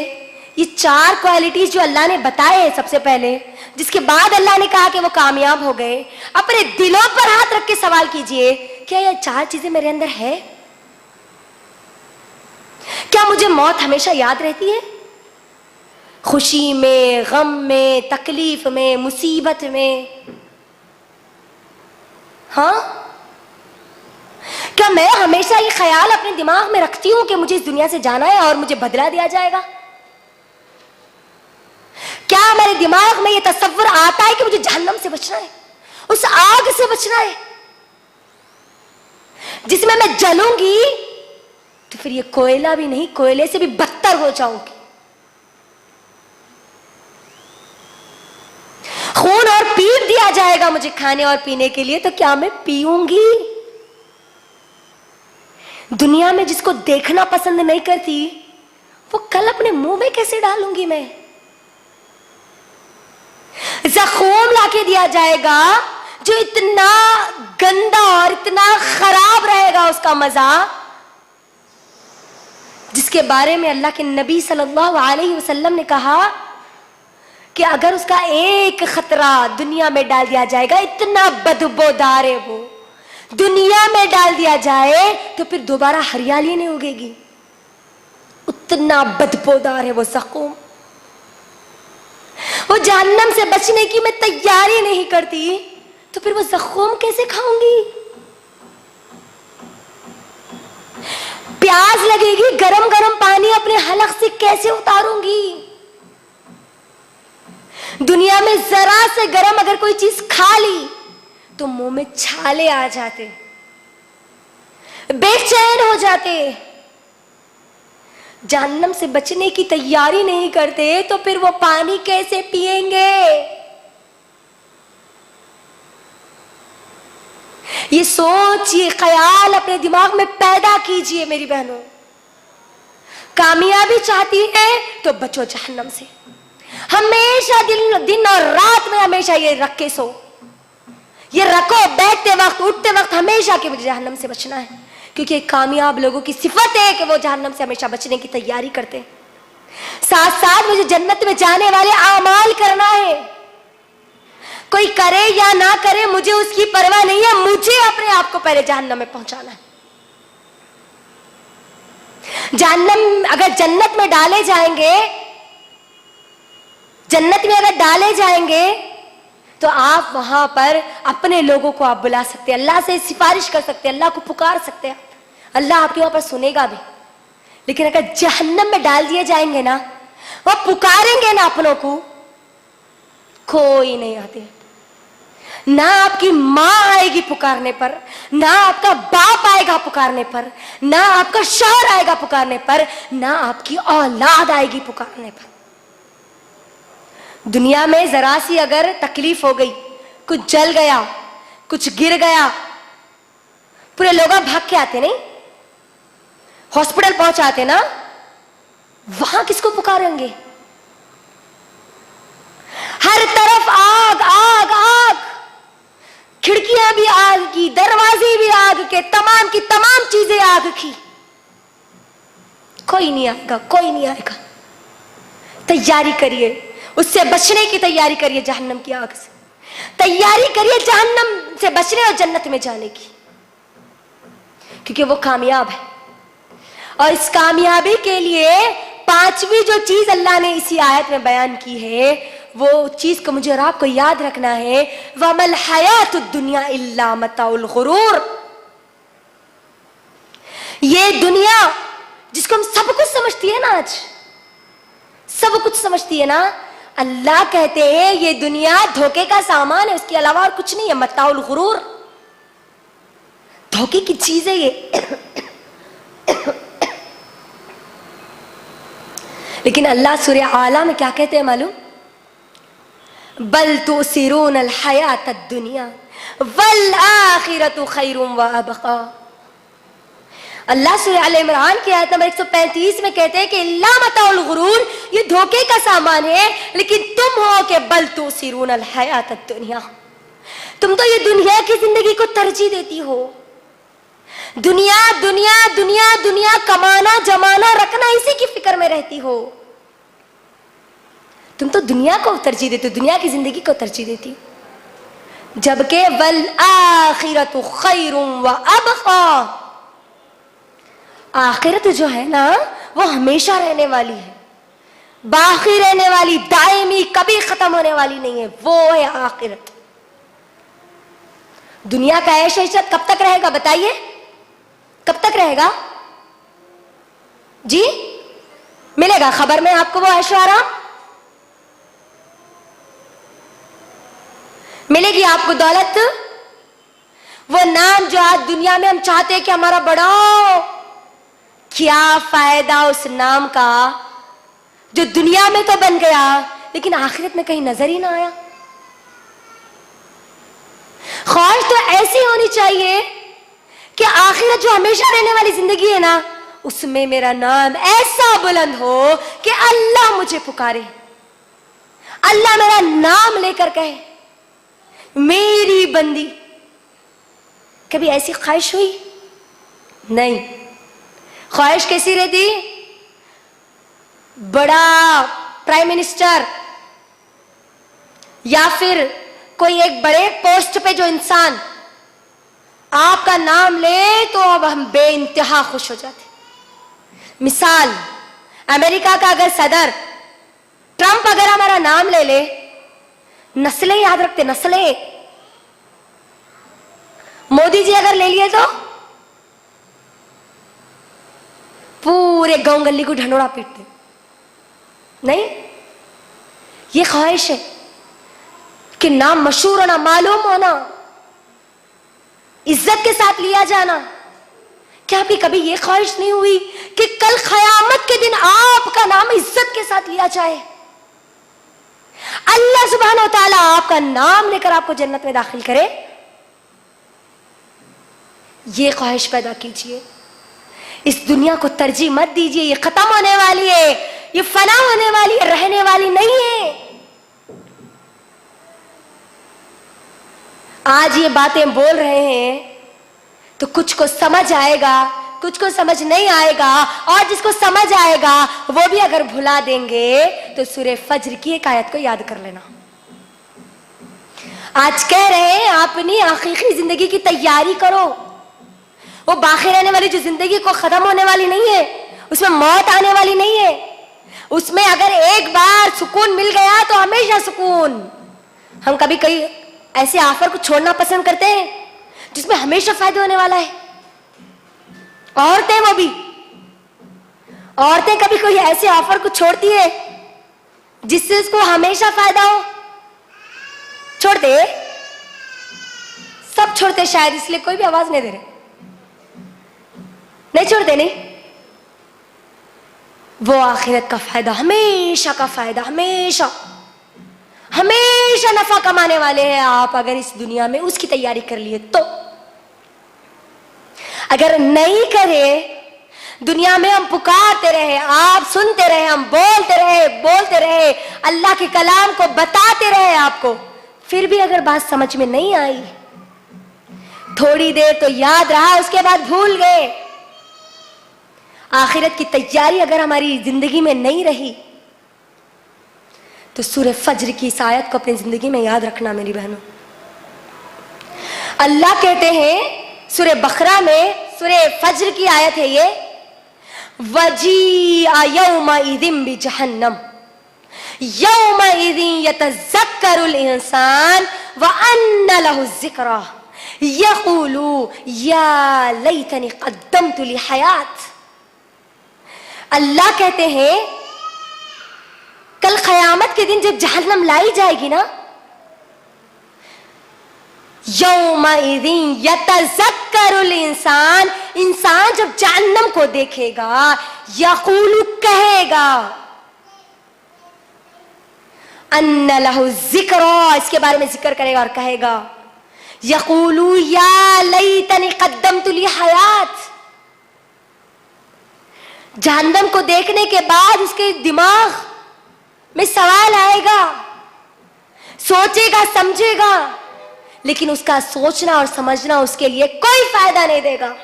ये 4 क्वालिटीज जो अल्लाह ने बताए सबसे पहले, जिसके बाद अल्लाह ने कहा कि वो कामयाब हो गए। अपने दिलों पर हाथ रख के सवाल कीजिए, क्या ये 4 चीजें मेरे अंदर है? क्या मुझे मौत हमेशा याद रहती है? खुशी में, गम में, तकलीफ में, मुसीबत में? हाँ, क्या मैं हमेशा ये ख्याल अपने दिमाग में रखती हूं कि मुझे इस दुनिया से जाना है और मुझे बदला दिया जाएगा? क्या मेरे दिमाग में ये तसव्वुर आता है कि मुझे जहन्नम से बचना है, उस आग से बचना है जिसमें मैं जलूंगी तो फिर ये कोयला भी नहीं, कोयले से भी बदतर हो जाऊंगी। खून और पीप दिया जाएगा मुझे खाने और पीने के लिए, तो क्या मैं पीऊंगी? दुनिया में जिसको देखना पसंद नहीं करती वो कल अपने मुंह में कैसे डालूंगी मैं? ज़ख़ूम लाके दिया जाएगा जो इतना गंदा और इतना खराब रहेगा उसका मजा, जिसके बारे में अल्लाह के नबी सल्लल्लाहु अलैहि वसल्लम ने कहा कि अगर उसका एक खतरा दुनिया में डाल दिया जाएगा, इतना बदबूदार है वो, दुनिया में डाल दिया जाए तो फिर दोबारा हरियाली नहीं उगेगी, उतना बदबूदार है वो ज़ख़ूम। वो जहन्नम से बचने की मैं तैयारी नहीं करती तो फिर वो ज़ख़ूम कैसे खाऊंगी? प्यास लगेगी, गरम गरम पानी अपने हलक से कैसे उतारूंगी? दुनिया में जरा से गरम अगर कोई चीज खा ली तो मुंह में छाले आ जाते, बेचैन हो जाते। जहन्नम से बचने की तैयारी नहीं करते तो फिर वो पानी कैसे पिएंगे? ये सोच, ये ख्याल अपने दिमाग में पैदा कीजिए मेरी बहनों। कामयाबी चाहती है तो बचो जहन्नम से। हमेशा दिन और रात में हमेशा ये रख के सो, ये रखो बैठते वक्त, उठते वक्त, हमेशा कि मुझे जहन्नम से बचना है। क्योंकि कामयाब लोगों की सिफत है कि वो जहन्नम से हमेशा बचने की तैयारी करते हैं। साथ साथ मुझे जन्नत में जाने वाले आमाल करना है। कोई करे या ना करे मुझे उसकी परवाह नहीं है, मुझे अपने आप को पहले जहन्नम में पहुंचाना है। जहन्नम अगर जन्नत में डाले जाएंगे, जन्नत में अगर डाले जाएंगे तो आप वहां पर अपने लोगों को आप बुला सकते हैं, अल्लाह से सिफारिश कर सकते हैं, अल्लाह को पुकार सकते हैं, अल्लाह आपके वहां पर सुनेगा भी। लेकिन अगर जहन्नम में डाल दिए जाएंगे ना, वो पुकारेंगे ना अपनों को, कोई नहीं आते। ना आपकी माँ आएगी पुकारने पर, ना आपका बाप आएगा पुकारने पर, ना आपका शौहर आएगा पुकारने पर, ना आपकी औलाद आएगी पुकारने पर। दुनिया में जरा सी अगर तकलीफ हो गई, कुछ जल गया, कुछ गिर गया, पूरे लोग भाग के आते, नहीं हॉस्पिटल पहुंचाते ना, वहां किसको पुकारेंगे? हर तरफ आग आग आग, खिड़कियां भी आग की, दरवाजे भी आग के, तमाम की तमाम चीजें आग की। कोई नहीं आएगा, कोई नहीं आएगा। तैयारी करिए, उससे बचने की तैयारी करिए, जहन्नम की आग से तैयारी करिए, जहन्नम से बचने और जन्नत में जाने की, क्योंकि वो कामयाब है। और इस कामयाबी के लिए 5वीं जो चीज अल्लाह ने इसी आयत में बयान की है, वो चीज को मुझे और आपको याद रखना है, वमल हयातुद दुनिया इल्ला मताउल गुरूर। ये दुनिया जिसको हम सब कुछ समझती है ना, आज सब कुछ समझती है ना, अल्लाह कहते हैं ये दुनिया धोखे का सामान है, उसके अलावा और कुछ नहीं है। मताउल गुरूर, धोखे की चीज है ये। लेकिन अल्लाह सूरह आला में क्या कहते हैं मालूम? बल तुसिरून अल हयात दुनिया वल आखिरतु खैरुम व अबका। अल्लाह सूरह अल इमरान की आयत नंबर 135 में कहते हैं कि इल्ला मताउल गुरूर, ये धोखे का सामान है, लेकिन तुम हो कि बल तुसिरून अल हयात दुनिया, तुम तो ये दुनिया की जिंदगी को तरजीह देती हो। दुनिया दुनिया दुनिया दुनिया, कमाना जमाना रखना, इसी की फिक्र में रहती हो। तुम तो दुनिया को तरजीह देती हो, दुनिया की जिंदगी को तरजीह देती हो। जबकि वल आखिरतु खैरुम व अबका, आखिरत जो है ना वो हमेशा रहने वाली है, बाकी रहने वाली, दायमी, कभी खत्म होने वाली नहीं है, वो है आखिरत। दुनिया का ऐश इज्जत कब तक रहेगा बताइए, कब तक रहेगा जी? मिलेगा खबर में आपको वो ऐशो आराम? मिलेगी आपको दौलत, वो नाम जो आज दुनिया में हम चाहते हैं कि हमारा बड़ा हो? क्या फायदा उस नाम का जो दुनिया में तो बन गया लेकिन आखिरत में कहीं नजर ही ना आया। ख्वाहिश तो ऐसी होनी चाहिए कि आखिरत जो हमेशा रहने वाली जिंदगी है ना, उसमें मेरा नाम ऐसा बुलंद हो कि अल्लाह मुझे पुकारे, अल्लाह मेरा नाम लेकर कहे मेरी बंदी। कभी ऐसी ख्वाहिश हुई? नहीं। ख्वाहिश कैसी रहती? बड़ा प्राइम मिनिस्टर या फिर कोई एक बड़े पोस्ट पे जो इंसान आपका नाम ले तो अब हम बेइंतहा खुश हो जाते। मिसाल, अमेरिका का अगर सदर ट्रंप अगर हमारा नाम ले ले, नस्लें याद रखते, नस्लें। मोदी जी अगर ले लिए तो पूरे गांव गली को ढंडोरा पीटते। नहीं, ये ख्वाहिश है कि नाम मशहूर होना, मालूम होना, इज्जत के साथ लिया जाना। क्या आपकी कभी ये ख्वाहिश नहीं हुई कि कल क़यामत के दिन आपका नाम इज्जत के साथ लिया जाए? अल्लाह सुब्हानहू व तआला आपका नाम लेकर आपको जन्नत में दाखिल करे। ये ख्वाहिश पैदा कीजिए। इस दुनिया को तरजीह मत दीजिए, ये खत्म होने वाली है, ये फना होने वाली है, रहने वाली नहीं है। आज ये बातें बोल रहे हैं तो कुछ को समझ आएगा, कुछ को समझ नहीं आएगा, और जिसको समझ आएगा वो भी अगर भुला देंगे तो सूरह फज्र की एक आयत को याद कर लेना। आज कह रहे हैं अपनी आखिरी जिंदगी की तैयारी करो। वो बाकी रहने वाली जो जिंदगी को खत्म होने वाली नहीं है, उसमें मौत आने वाली नहीं है, उसमें अगर एक बार सुकून मिल गया तो हमेशा सुकून। हम कभी कई ऐसे ऑफर को छोड़ना पसंद करते हैं जिसमें हमेशा फायदा होने वाला है। औरतें, वो भी औरतें कभी कोई ऐसे ऑफर को छोड़ती है जिससे उसको हमेशा फायदा हो? छोड़ते? सब छोड़ते शायद, इसलिए कोई भी आवाज नहीं दे रहे। नहीं छोड़ते, नहीं। वो आखिरत का फायदा, हमेशा का फायदा, हमेशा हमेशा नफा कमाने वाले हैं आप अगर इस दुनिया में उसकी तैयारी कर लिए तो। अगर नहीं करे, दुनिया में हम पुकारते रहे, आप सुनते रहे, हम बोलते रहे, अल्लाह के कलाम को बताते रहे आपको, फिर भी अगर बात समझ में नहीं आई, थोड़ी देर तो याद रहा, उसके बाद भूल गए, आखिरत की तैयारी अगर हमारी जिंदगी में नहीं रही, तो सूरह फज्र की इस आयत को अपनी जिंदगी में याद रखना मेरी बहनों। अल्लाह कहते हैं सूरह बकरा में, सूरह फज्र की आयत है ये, वजीअ यौमइज़िन बिजहन्नम यौमइज़िन यतज़क्करुल इंसान व अन्ना लहु ज़िक्रा यक़ूलु या लैतनी क़द्दमतु ली हयात। अल्लाह कहते हैं कल क़यामत के दिन जब जहन्नम लाई जाएगी ना, यौमइज़िन यतज़क्करुल इंसान, इंसान जब जहन्नम को देखेगा, यक़ूलु कहेगा, अन्ना लहु ज़िक्रा, इसके बारे में जिक्र करेगा और कहेगा, यक़ूलु या लैतनी क़द्दमतु ली हयात, जहन्नम को देखने के बाद उसके दिमाग में सवाल आएगा, सोचेगा, समझेगा, लेकिन उसका सोचना और समझना उसके लिए कोई फायदा नहीं देगा।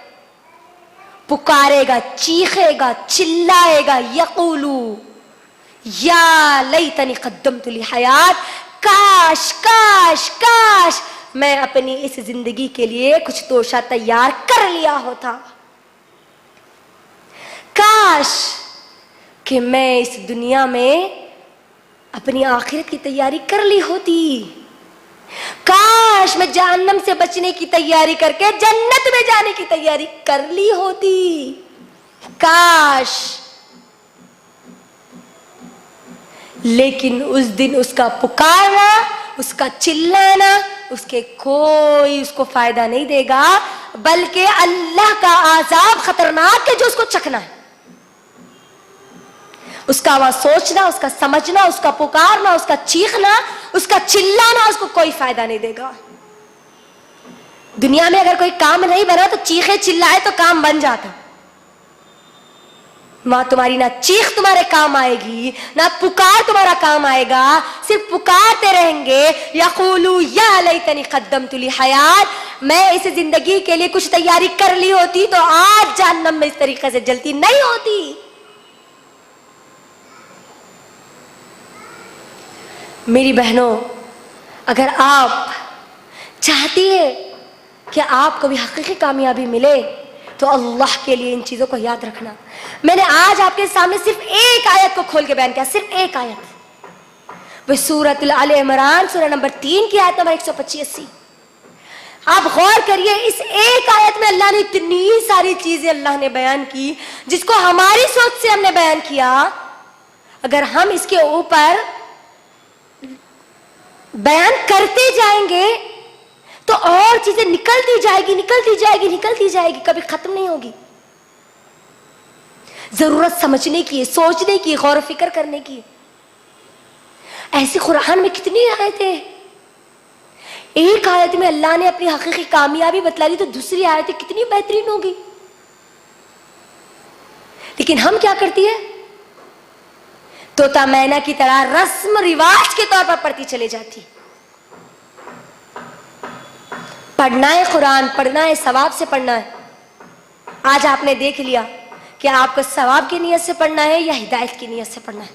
पुकारेगा, चीखेगा, चिल्लाएगा, यकूलू या लैतनी कद्दमतु ली हयात, काश काश काश मैं अपनी इस जिंदगी के लिए कुछ तोशा तैयार कर लिया होता, काश कि मैं इस दुनिया में अपनी आखिरत की तैयारी कर ली होती, काश मैं जहन्नम से बचने की तैयारी करके जन्नत में जाने की तैयारी कर ली होती, काश। लेकिन उस दिन उसका पुकारना, उसका चिल्लाना उसको फायदा नहीं देगा, बल्कि अल्लाह का आजाब खतरनाक है जो उसको चखना है। उसका वह सोचना, उसका समझना, उसका पुकारना, उसका चीखना, उसका चिल्लाना उसको कोई फायदा नहीं देगा। दुनिया में अगर कोई काम नहीं बना तो चीखे चिल्लाए तो काम बन जाता। मां तुम्हारी ना चीख तुम्हारे काम आएगी, ना पुकार तुम्हारा काम आएगा, सिर्फ पुकारते रहेंगे, यक़ूलू या लैतनी क़द्दमतु ली हयात, मैं इस जिंदगी के लिए कुछ तैयारी कर ली होती तो आज जहन्नम में इस तरीके से जलती नहीं होती। मेरी बहनों, अगर आप चाहती है कि आपको भी हकीकी कामयाबी मिले तो अल्लाह के लिए इन चीजों को याद रखना। मैंने आज आपके सामने सिर्फ एक आयत को खोल के बयान किया, सिर्फ एक आयत, वह सूरत आले इमरान सूरह नंबर 3 की आयत नंबर 185। आप गौर करिए, इस एक आयत में अल्लाह ने इतनी सारी चीजें अल्लाह ने बयान की जिसको हमारी सोच से हमने बयान किया। अगर हम इसके ऊपर बयान करते जाएंगे तो और चीजें निकलती जाएगी, निकलती जाएगी, निकलती जाएगी, कभी खत्म नहीं होगी। जरूरत समझने की, सोचने की, गौर फिक्र करने की। ऐसी कुरान में कितनी आयतें, एक आयत में अल्लाह ने अपनी हकीकी कामयाबी बतला दी तो दूसरी आयतें कितनी बेहतरीन होगी। लेकिन हम क्या करती है, तोता मैना की तरह रस्म रिवाज के तौर पर पढ़ती चले जाती। पढ़ना है कुरान, पढ़ना है, सवाब से पढ़ना है। आज आपने देख लिया कि आपको सवाब की नीयत से पढ़ना है या हिदायत की नीयत से पढ़ना है।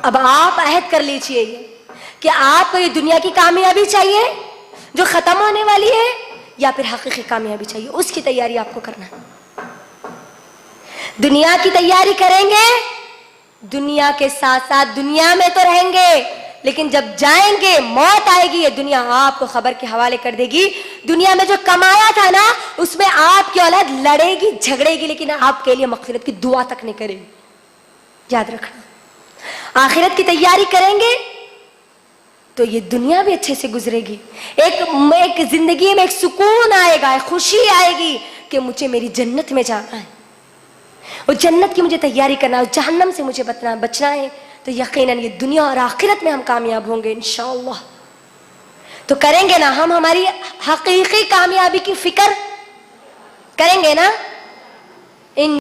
अब आप अहद कर लीजिए कि आपको ये दुनिया की कामयाबी चाहिए जो खत्म होने वाली है या फिर हकीकी कामयाबी चाहिए, उसकी तैयारी आपको करना है। दुनिया की तैयारी करेंगे, दुनिया के साथ साथ दुनिया में तो रहेंगे, लेकिन जब जाएंगे, मौत आएगी, ये दुनिया आपको खबर के हवाले कर देगी। दुनिया में जो कमाया था ना, उसमें आपकी औलाद लड़ेगी, झगड़ेगी, लेकिन आपके लिए मग़फ़िरत की दुआ तक नहीं करेगी। याद रखना, आखिरत की तैयारी करेंगे तो ये दुनिया भी अच्छे से गुजरेगी। एक जिंदगी में एक सुकून आएगा, एक खुशी आएगी कि मुझे मेरी जन्नत में जाना है, और जन्नत की मुझे तैयारी करना है, जहन्नम से मुझे बचना है। तो यकीनन ये दुनिया और आखिरत में हम कामयाब होंगे इंशाअल्लाह। तो करेंगे ना हम, हमारी हकीकी कामयाबी की फिक्र करेंगे ना इन